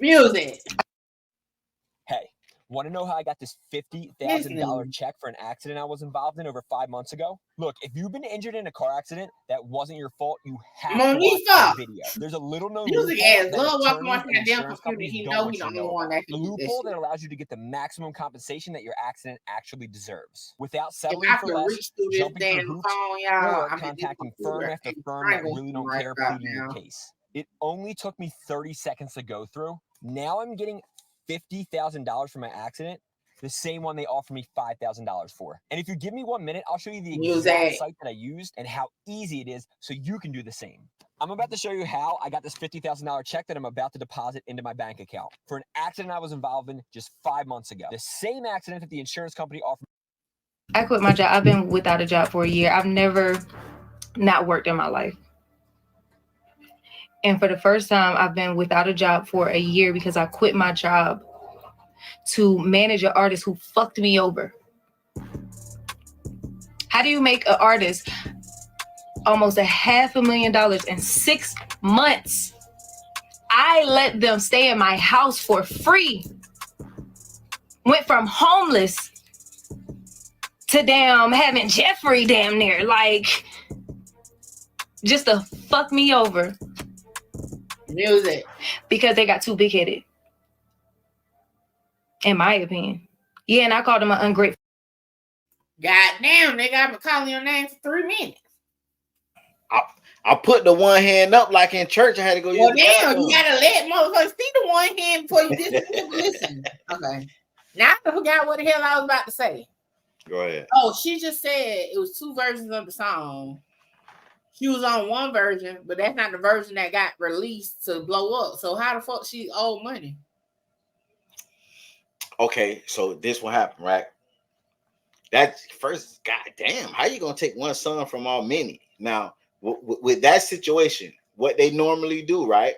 C: music.
E: Hey, want to know how I got this $50,000 check for an accident I was involved in over 5 months ago? Look, if you've been injured in a car accident that wasn't your fault, you have to watch the video. There's a little known
C: music
E: loophole
C: love
E: that
C: watching
E: attorneys and
C: that damn
E: insurance
C: computer.
E: companies
C: He
E: don't
C: know
E: want
C: he
E: you
C: the
E: to know
C: only one
E: about.
C: that
E: A
C: can do this
E: loophole
C: shit.
E: that allows you to get the maximum compensation that your accident actually deserves, without
C: If
E: settling
C: I
E: for
C: could
E: less,
C: reach through this
E: jumping through
C: damn
E: hoops,
C: phone, y'all,
E: or
C: I'm
E: contacting firm after firm that really don't care pleading your case. It only took me 30 seconds to go through. Now I'm getting $50,000 for my accident, the same one they offer me $5,000 for. And if you give me 1 minute, I'll show you the exact site that I used and how easy it is so you can do the same. I'm about to show you how I got this $50,000 check that I'm about to deposit into my bank account for an accident I was involved in just 5 months ago. The same accident that the insurance company offered.
B: I quit my job. I've been without a job for a year. I've never not worked in my life. And for the first time, I've been without a job for a year because I quit my job to manage an artist who fucked me over. How do you make an artist almost $500,000 in 6 months? I let them stay in my house for free. Went from homeless to damn having Jeffrey damn near, like, just to fuck me over.
C: Music.
B: Because they got too big-headed. In my opinion. Yeah, and I called them an ungrateful.
C: Goddamn, nigga, I've been calling your name for 3 minutes.
A: I put the one hand up like in church. I had to go use the bathroom.
C: You gotta let motherfuckers see the one hand before you just listen. Okay. Now I forgot what the hell I was about to say.
A: Go ahead.
C: Oh, she just said it was 2 versions of the song. She was on one version, but that's not the version that got released to blow up. So how the fuck she owed money?
A: Okay, so this will happen, right? That's first. Goddamn, how you gonna take one song from all many? Now, with that situation, what they normally do, right?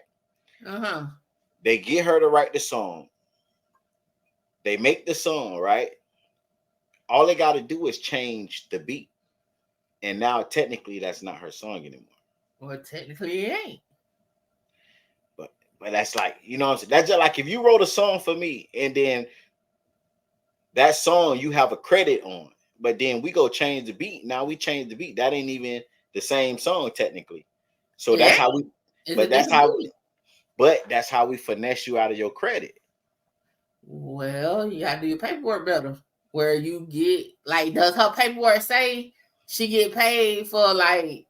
A: They get her to write the song. They make the song, right? All they got to do is change the beat, and now technically that's not her song anymore.
C: Well, technically it ain't.
A: But that's like, you know what I'm saying? That's just like if you wrote a song for me and then that song you have a credit on, but then we go change the beat. Now we change the beat. That ain't even the same song technically. So that's how we. But that's how we finesse you out of your credit.
C: Well, you gotta do your paperwork better. Where you get like, does her paperwork say she get paid for like?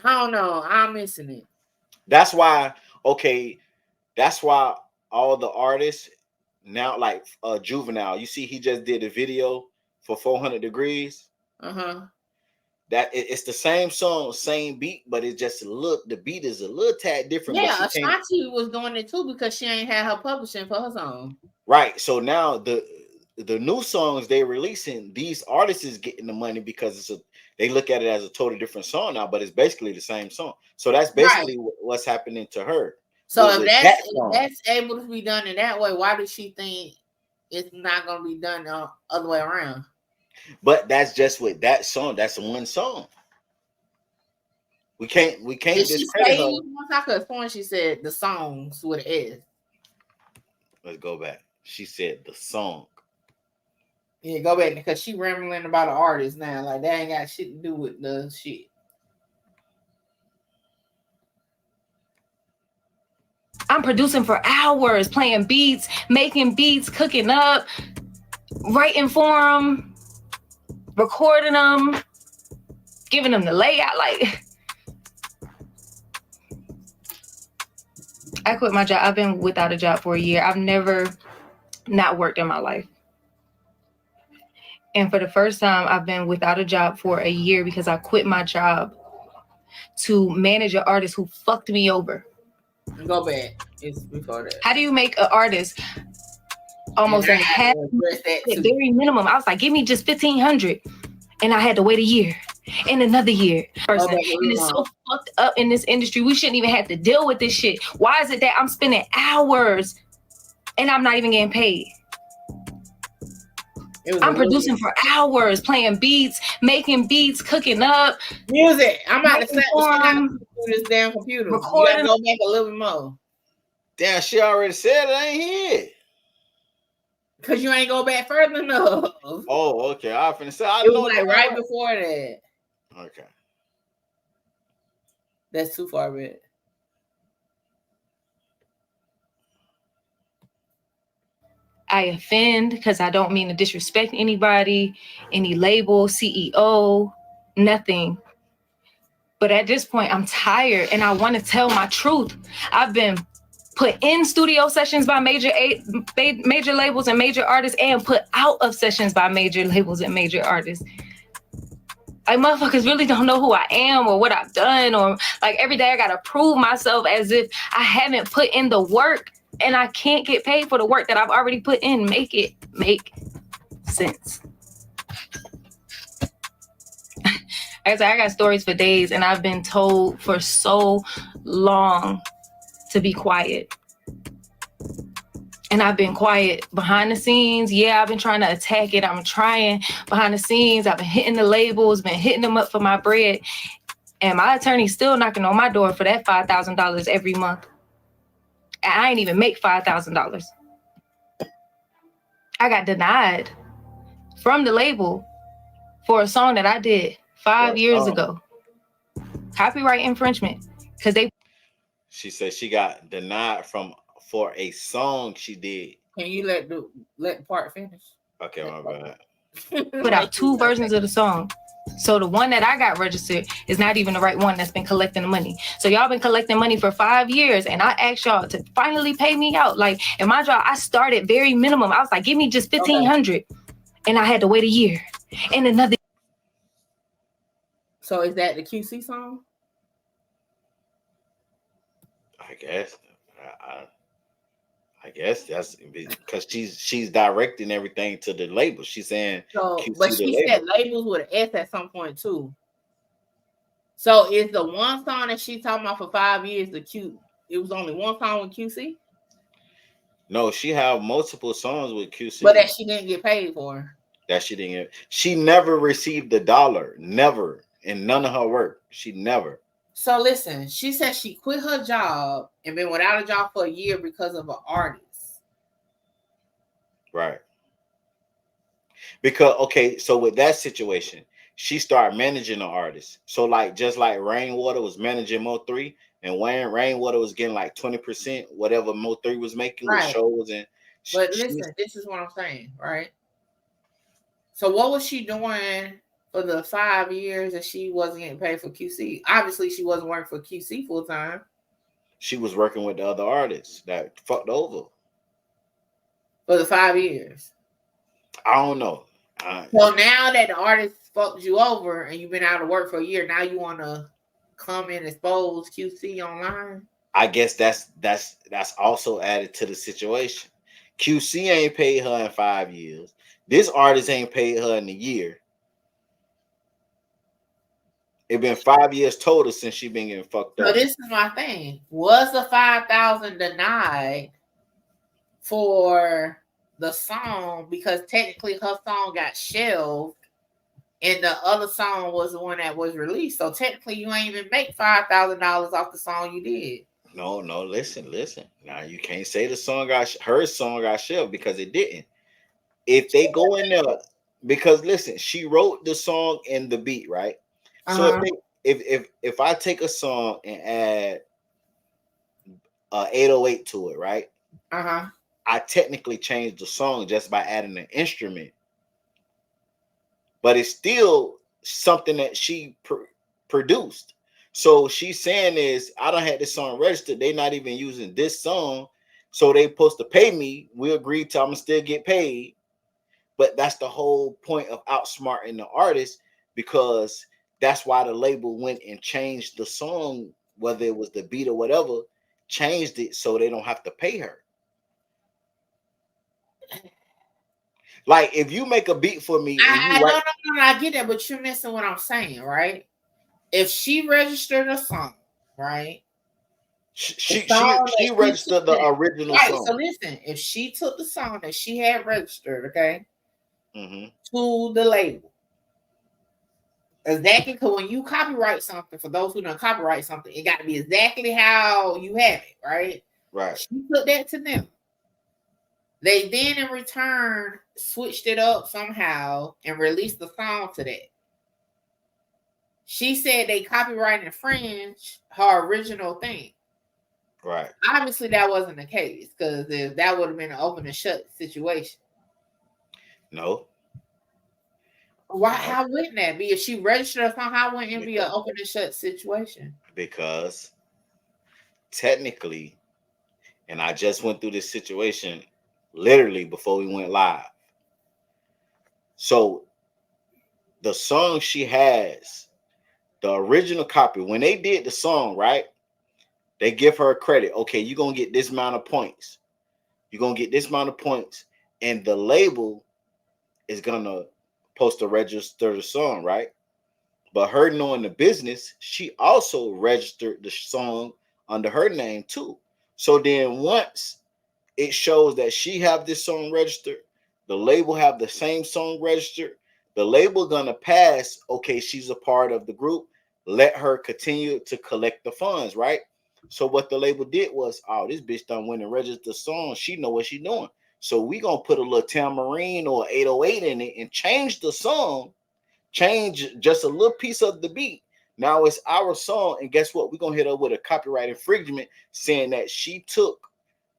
C: I don't know. I'm missing it.
A: That's why. Okay, that's why all the artists now, like Juvenile, you see, he just did a video for 400 Degrees. That it's the same song, same beat, but it just the beat is a little tad different.
C: Yeah, Ashanti was doing it too because she ain't had her publishing for her song.
A: Right. So now the new songs they releasing, these artists is getting the money because they look at it as a totally different song now, but it's basically the same song. So that's basically what's happening to her.
C: So if that's able to be done in that way, why does she think it's not going to be done the other way around?
A: But that's just with that song. That's one song. We can't discredit her.
C: Once I could point, she said the songs with an S.
A: Let's go back. She said the song.
C: Yeah, go back because she rambling about an artist now. Like that ain't got shit to do with the shit.
B: I'm producing for hours, playing beats, making beats, cooking up, writing for them, recording them, giving them the layout. Like, I quit my job. I've been without a job for a year. I've never not worked in my life. And for the first time, I've been without a job for a year because I quit my job to manage an artist who fucked me over.
C: Go back. It's before that.
B: How do you make an artist almost a half, very minimum? I was like, give me just $1,500, and I had to wait a year and another year. And it's so fucked up in this industry. We shouldn't even have to deal with this shit. Why is it that I'm spending hours and I'm not even getting paid? I'm producing for hours, playing beats, making beats, cooking up.
C: Music. I'm about to set this damn computer. Recording. You gotta go back a little bit more.
A: Damn, she already said it. I ain't here.
C: Because you ain't go back further enough.
A: Oh, okay. I was finna say.
C: It was like right before that.
A: Okay.
C: That's too far back.
B: I offend because I don't mean to disrespect anybody, any label, CEO, nothing. But at this point, I'm tired and I want to tell my truth. I've been put in studio sessions by major labels and major artists and put out of sessions by major labels and major artists. Like, motherfuckers really don't know who I am or what I've done, or like every day I got to prove myself as if I haven't put in the work. And I can't get paid for the work that I've already put in. Make it make sense. I got stories for days, and I've been told for so long to be quiet. And I've been quiet behind the scenes. Yeah, I've been trying to attack it. I'm trying behind the scenes. I've been hitting the labels, been hitting them up for my bread. And my attorney's still knocking on my door for that $5,000 every month. I ain't even make $5,000. I got denied from the label for a song that I did 5 years ago. Copyright infringement. Because
A: she said she got denied for a song she did.
C: Can you let the part finish?
A: Okay, my bad.
B: Put out 2 versions of the song. So the one that I got registered is not even the right one that's been collecting the money. So y'all been collecting money for 5 years, and I asked y'all to finally pay me out. Like, in my job, I started very minimum. I was like, give me just $1,500, and I had to wait a year and another.
C: So is that the QC song?
A: I guess. I guess that's because she's directing everything to the label. She's saying
C: so,
A: QC
C: but
A: the
C: she
A: label.
C: said labels with an S at some point too. So is the one song that she talking about for 5 years the Q? It was only one song with QC.
A: No, she have multiple songs with QC,
C: but that she didn't get paid for.
A: That she didn't get. She never received $1, never, in none of her work. She never.
C: So listen, she said she quit her job and been without a job for a year because of an artist.
A: Right. Because okay, so with that situation, she started managing the artist. So like just like Rainwater was managing Mo3, and when Rainwater was getting like 20%, whatever Mo3 was making with shows and.
C: But listen, this is what I'm saying, right? So what was she doing for the 5 years that she wasn't getting paid for QC? Obviously, she wasn't working for QC full time.
A: She was working with the other artists that fucked over
C: for the 5 years.
A: I don't know.
C: So now that the artist fucked you over and you've been out of work for a year, now you want to come and expose QC online?
A: I guess that's also added to the situation. QC ain't paid her in 5 years. This artist ain't paid her in a year. It been 5 years total since she been getting fucked up.
C: So this is my thing. Was the 5,000 denied for the song because technically her song got shelved and the other song was the one that was released? So technically you ain't even make $5,000 off the song you did.
A: No, listen. Now you can't say her song got shelved because it didn't. If they go in there, because listen, she wrote the song and the beat, right? So if I take a song and add 808 to it, right? I technically changed the song just by adding an instrument, but it's still something that she produced. So she's saying is, I don't have this song registered. They're not even using this song, so they supposed to pay me. We agreed to I'm gonna still get paid, but that's the whole point of outsmarting the artist, because that's why the label went and changed the song, whether it was the beat or whatever, changed it so they don't have to pay her. Like if you make a beat for me,
C: I get that, but you're missing what I'm saying, right? If she registered a song, right?
A: She registered the original song.
C: So listen, if she took the song that she had registered, okay, to the label, exactly, because when you copyright something, for those who don't copyright something, it got to be exactly how you have it, right?
A: Right.
C: She put that to them. They then, in return, switched it up somehow and released the song to that. She said they copyright infringed her original thing.
A: Right.
C: Obviously, that wasn't the case, because if that would have been an open and shut situation.
A: No.
C: Why? No. How wouldn't that be? If she registered a song, how wouldn't it be an open and shut situation?
A: Because technically, and I just went through this situation literally before we went live. So the song she has, the original copy, when they did the song, right? They give her credit. Okay, you're going to get this amount of points. You're going to get this amount of points. And the label is going to post to register the song, right? But her knowing the business, she also registered the song under her name too. So then once it shows that she have this song registered, the label have the same song registered, the label going to pass, okay, she's a part of the group. Let her continue to collect the funds, right? So what the label did was, oh, this bitch done went and registered the song. She know what she doing. So we gonna put a little tambourine or 808 in it and change the song, change just a little piece of the beat. Now it's our song, and guess what? We're gonna hit her with a copyright infringement saying that she took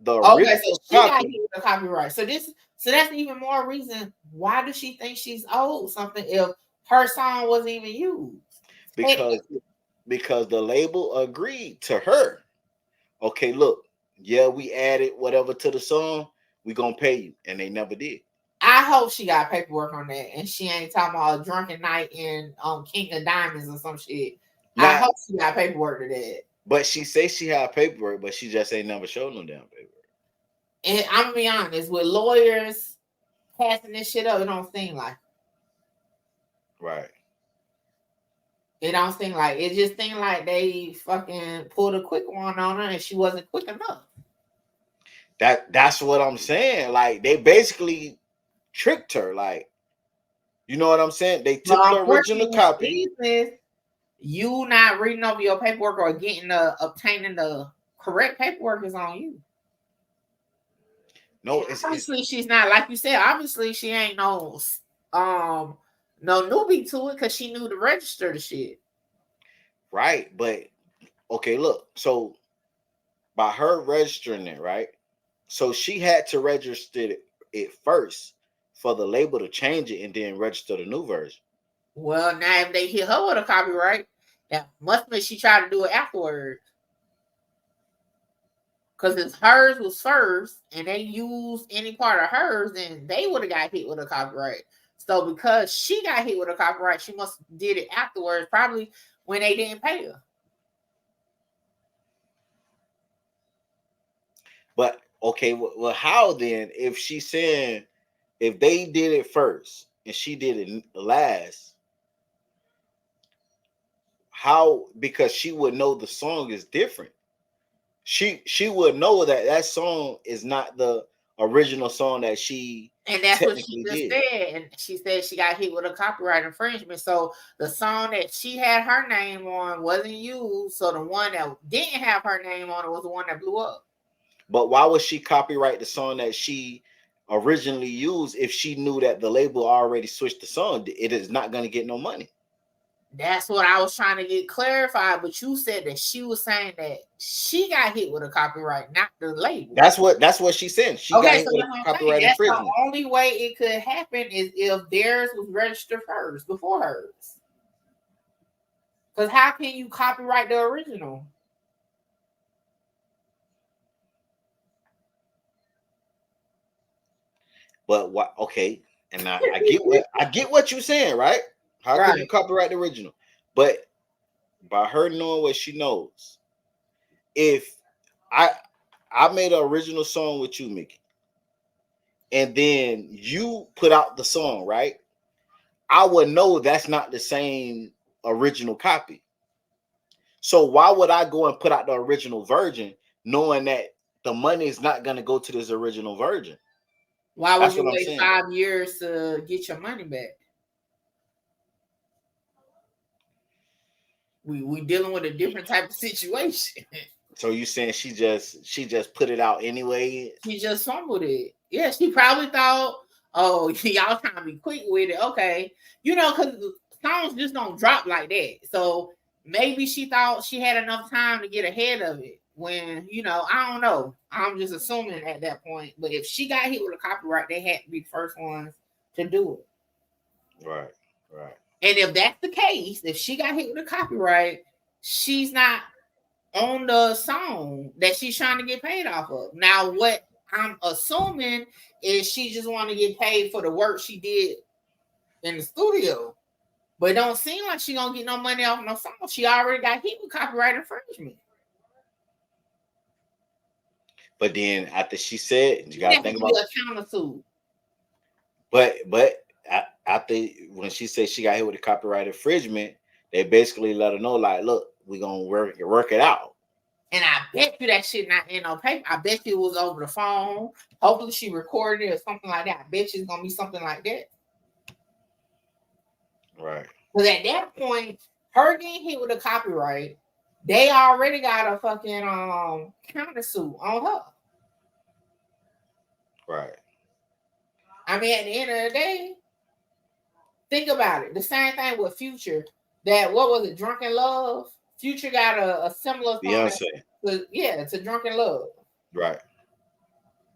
A: the original
C: copy. The copyright. So that's even more reason why does she think she's owed something if her song wasn't even used?
A: Because the label agreed to her. Okay, look, yeah, we added whatever to the song, we gonna pay you, and they never did.
C: I hope she got paperwork on that, and she ain't talking about a drunken night in King of Diamonds or some shit. I hope she got paperwork to that.
A: But she say she had paperwork, but she just ain't never showed no damn paperwork.
C: And I'm gonna be honest, with lawyers passing this shit up, it don't seem like.
A: Right.
C: It don't seem like it. Just seemed like they fucking pulled a quick one on her, and she wasn't quick enough.
A: That's what I'm saying. Like they basically tricked her. Like, you know what I'm saying? They took the original copy.
C: You not reading over your paperwork or obtaining the correct paperwork is on you.
A: No,
C: obviously she's not, like you said. Obviously she ain't no newbie to it because she knew to register the shit.
A: Right, but okay, look. So by her registering it, right? So she had to register it first for the label to change it and then register the new version.
C: Well, now if they hit her with a copyright, that must mean she tried to do it afterwards. Because if hers was first and they used any part of hers, then they would have got hit with a copyright. So because she got hit with a copyright, she must did it afterwards, probably when they didn't pay her.
A: But okay, well, how then? If she's saying if they did it first and she did it last, how? Because she would know the song is different. She would know that song is not the original song that she
C: and that's what she just did. Said. And she said she got hit with a copyright infringement. So the song that she had her name on wasn't used. So the one that didn't have her name on it was the one that blew up.
A: But why would she copyright the song that she originally used if she knew that the label already switched the song? It is not going to get no money.
C: That's what I was trying to get clarified, but you said that she was saying that she got hit with a copyright, not the label.
A: That's what she said. She got hit with a copyright infringement.
C: The only way it could happen is if theirs was registered first before hers. Because how can you copyright the original?
A: But what? Okay, and I get what you're saying, right? How could you copyright the original? But by her knowing what she knows, if I made an original song with you, Mickey, and then you put out the song, right? I would know that's not the same original copy. So why would I go and put out the original version knowing that the money is not going to go to this original version?
C: Why would you wait 5 years to get your money back? We dealing with a different type of situation.
A: So you saying she just put it out anyway?
C: She just fumbled it. Yeah, she probably thought, oh, y'all trying to be quick with it. Okay. Because songs just don't drop like that. So maybe she thought she had enough time to get ahead of it when, I don't know. I'm just assuming at that point. But if she got hit with a copyright, they had to be the first ones to do it.
A: Right.
C: And if that's the case, if she got hit with a copyright, she's not on the song that she's trying to get paid off of. Now, what I'm assuming is she just want to get paid for the work she did in the studio. But it don't seem like she gonna get no money off no song. She already got hit with copyright infringement.
A: But then after she said, you gotta think about
C: a countersuit.
A: But after when she said she got hit with a copyright infringement, they basically let her know, like, look, we're gonna work it out.
C: And I bet you that shit not in no paper. I bet you it was over the phone. Hopefully she recorded it or something like that. I bet you it's gonna be something like that.
A: Right.
C: Because at that point, her getting hit with a copyright, they already got a fucking countersuit on her.
A: Right.
C: I mean, at the end of the day, think about it. The same thing with Future. That, what was it, Drunken Love? Future got a similar
A: Beyonce.
C: To Drunken Love.
A: Right.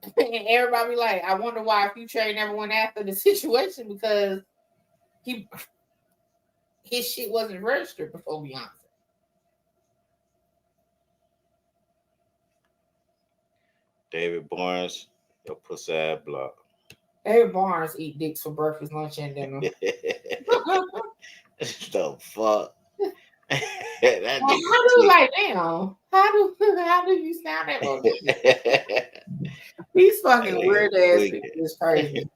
C: And everybody be like, I wonder why Future ain't never went after the situation, because his shit wasn't registered before Beyonce.
A: David Barnes, your pussy ass block.
C: Harry Barnes eat dicks for breakfast, lunch, and dinner.
A: The fuck? That
C: Well,
A: nigga
C: how do like damn? How do you sound that much? These fucking weird ass people is crazy.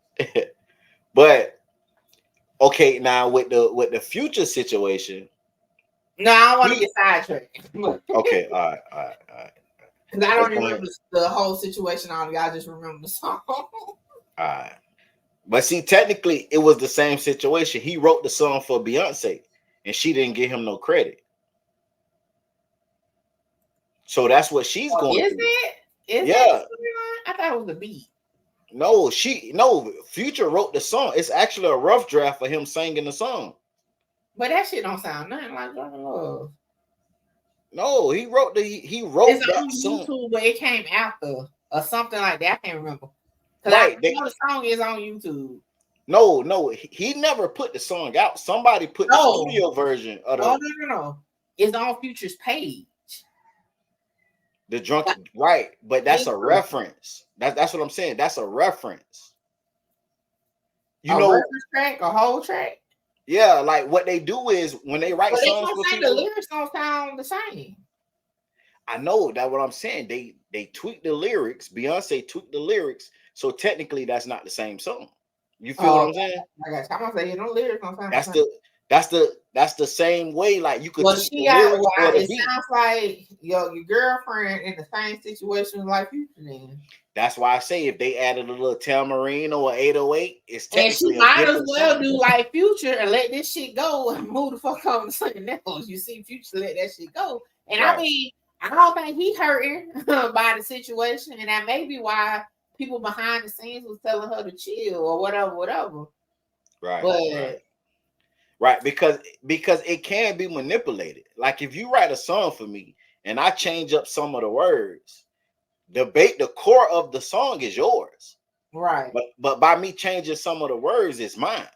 A: But okay, now with the Future situation.
C: No, I don't want to get sidetracked.
A: Okay, all right.
C: Because I don't remember the whole situation. All y'all just remember the song.
A: All right. But see, technically, it was the same situation. He wrote the song for Beyonce, and she didn't give him no credit. So that's what she's going
C: is
A: through.
C: It? Is
A: yeah.
C: It? I thought it was the beat.
A: No, Future wrote the song. It's actually a rough draft for him singing the song.
C: But that shit don't sound nothing like Drunken Love.
A: No, he wrote
C: it's
A: that
C: on
A: song.
C: YouTube, but it came after or something like that. I can't remember.
A: Right,
C: I know the song is on YouTube.
A: No, he never put the song out. Somebody put the studio version of the.
C: No. It's on Future's page.
A: The Drunken, right? But that's a reference. That's what I'm saying. That's a reference.
C: You know, reference track, a whole track.
A: Yeah, like what they do is when they write songs for people,
C: the lyrics don't sound the same.
A: I know that what I'm saying. They tweak the lyrics. Beyonce tweaked the lyrics, so technically that's not the same song. You feel what I'm saying?
C: I got I'm gonna say no lyrics don't sound
A: that's the same way. Like you could
C: tweak the lyrics or the
A: beat.
C: It sounds like your girlfriend in the same situation like you in.
A: That's why I say if they added a little tambourine or 808, it's technically
C: and she might as well do like Future and let this shit go and move the fuck on to something else. You see, Future let that shit go, and right. I mean, I don't think he hurting by the situation, and that may be why people behind the scenes was telling her to chill or whatever.
A: Right, right, because it can be manipulated. Like if you write a song for me and I change up some of the words. The core of the song is yours,
C: right?
A: But by me changing some of the words, it's mine.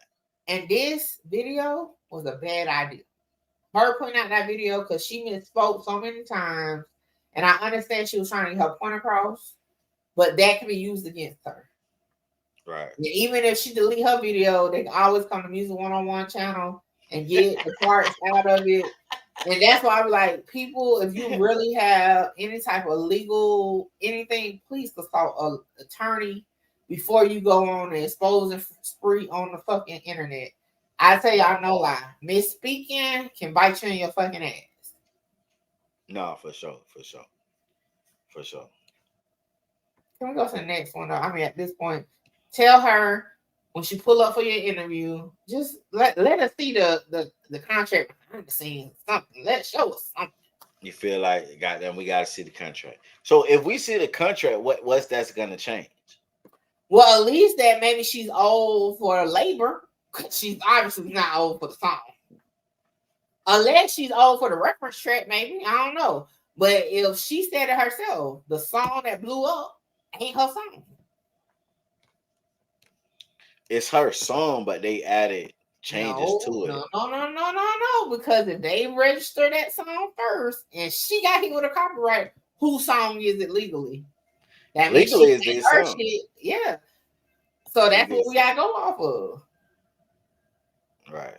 C: And this video was a bad idea. Her putting out that video because she misspoke so many times, and I understand she was trying to get her point across, but that can be used against her.
A: Right.
C: And even if she delete her video, they can always come to Music 101 channel and get the parts out of it. And that's why I'm like, people, if you really have any type of legal anything, please consult an attorney before you go on and expose and spree on the fucking internet. I tell y'all no lie. Misspeaking can bite you in your fucking ass.
A: No, for sure.
C: Can we go to the next one though? I mean, at this point, tell her when she pull up for your interview, just let us see the contract behind the scenes, something. Let's show us something.
A: You feel like, goddamn, we gotta see the contract. So if we see the contract, what's that's gonna change?
C: Well, at least that maybe she's old for labor. She's obviously not old for the song. Unless she's old for the reference track, maybe. I don't know. But if she said it herself, the song that blew up ain't her song.
A: It's her song, but they added changes to it.
C: No. Because if they register that song first and she got hit with a copyright, whose song is it legally? That
A: legally is this song.
C: Shit. Yeah. So that's what we gotta go off of.
A: Right.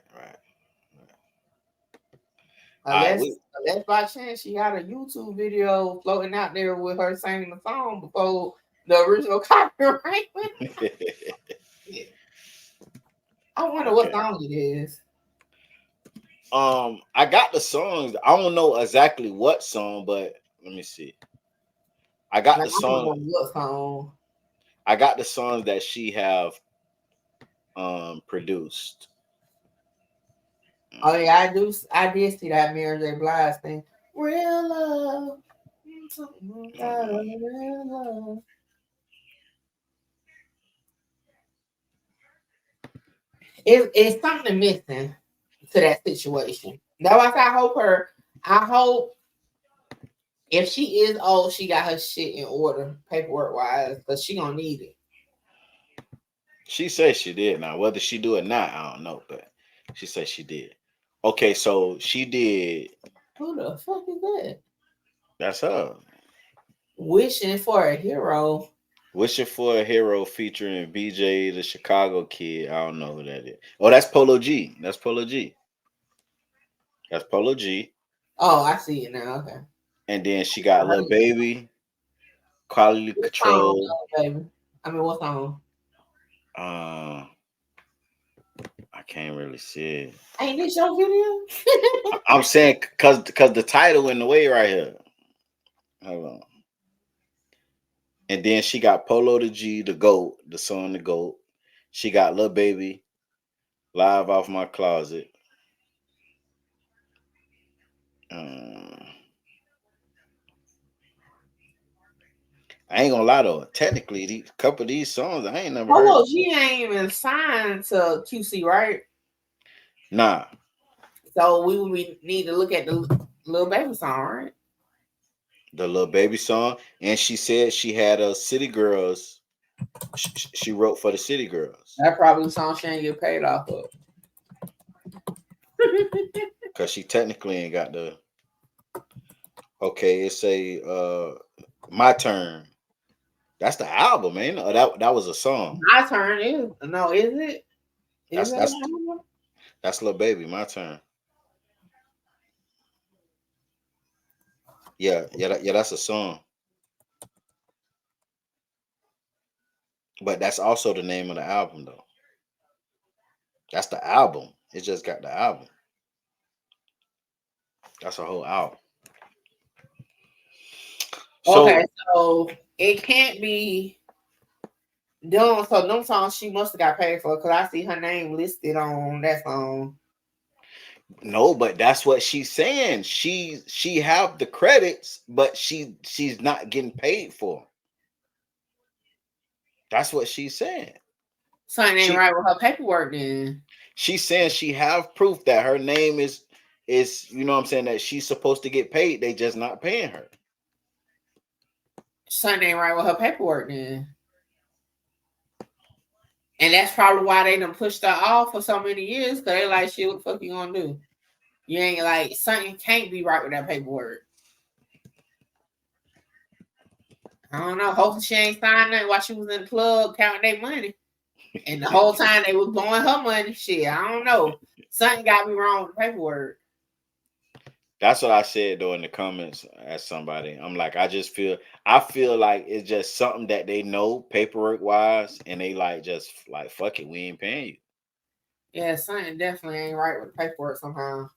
C: Unless by chance she got a YouTube video floating out there with her singing the song before the original copyright. Yeah. I wonder what song it is.
A: I got the songs. I don't know exactly what song, but let me see. I got the song.
C: What song?
A: I got the songs that she have produced.
C: Oh yeah, I did see that Mary J. Blige thing. Real love. Real love. It's something missing to that situation. That's why I hope if she is old, she got her shit in order, paperwork wise, because she gonna need it.
A: She says she did. Now, whether she do it or not, I don't know, but she said she did. Okay, so she did.
C: Who the fuck is that?
A: That's her.
C: Wishing for a hero.
A: Wishing for a Hero featuring BJ the Chicago Kid. I don't know who that is. Oh, that's Polo G. That's Polo G. That's Polo G.
C: Oh, I see it now. Okay.
A: And then she got Lil Baby, Quality
C: What
A: Control.
C: song, baby? I mean, what song?
A: I can't really see it.
C: Ain't this your video?
A: I'm saying cause the title in the way right here. Hold on. And then she got Polo the G, the GOAT, the song the GOAT. She got Lil Baby, Live Off My Closet. I ain't gonna lie though. Technically, a couple of these songs I ain't never heard.
C: Oh, she ain't even signed to QC, right?
A: Nah.
C: So we need to look at the Lil Baby song, right?
A: The Lil Baby song, and she said she had a City Girls. She wrote for the City Girls.
C: That probably the song she ain't get paid off of.
A: Cause she technically ain't got the. Okay, it's a My Turn. That's the album, man. That was a song.
C: My Turn is no, is it?
A: That's Lil Baby. My Turn. Yeah, that's a song. But that's also the name of the album, though. That's the album. It just got the album. That's a whole album.
C: Okay, so it can't be done. So them songs she must have got paid for because I see her name listed on that song.
A: No, but that's what she's saying. She have the credits, but she's not getting paid for them. That's what she's saying.
C: Something ain't right with her paperwork then.
A: She's saying she have proof that her name is you know what I'm saying, that she's supposed to get paid. They just not paying her.
C: Something ain't right with her paperwork then. And that's probably why they done pushed her off for so many years, because they like, shit, what the fuck you gonna do? You ain't like, something can't be right with that paperwork. I don't know. Hopefully she ain't signed nothing while she was in the club counting their money. And the whole time they was blowing her money. Shit, I don't know. Something got me wrong with the paperwork.
A: That's what I said though in the comments as somebody. I'm like, I feel like it's just something that they know paperwork wise, and they like just like fuck it, we ain't paying you.
C: Yeah, something definitely ain't right with the paperwork somehow.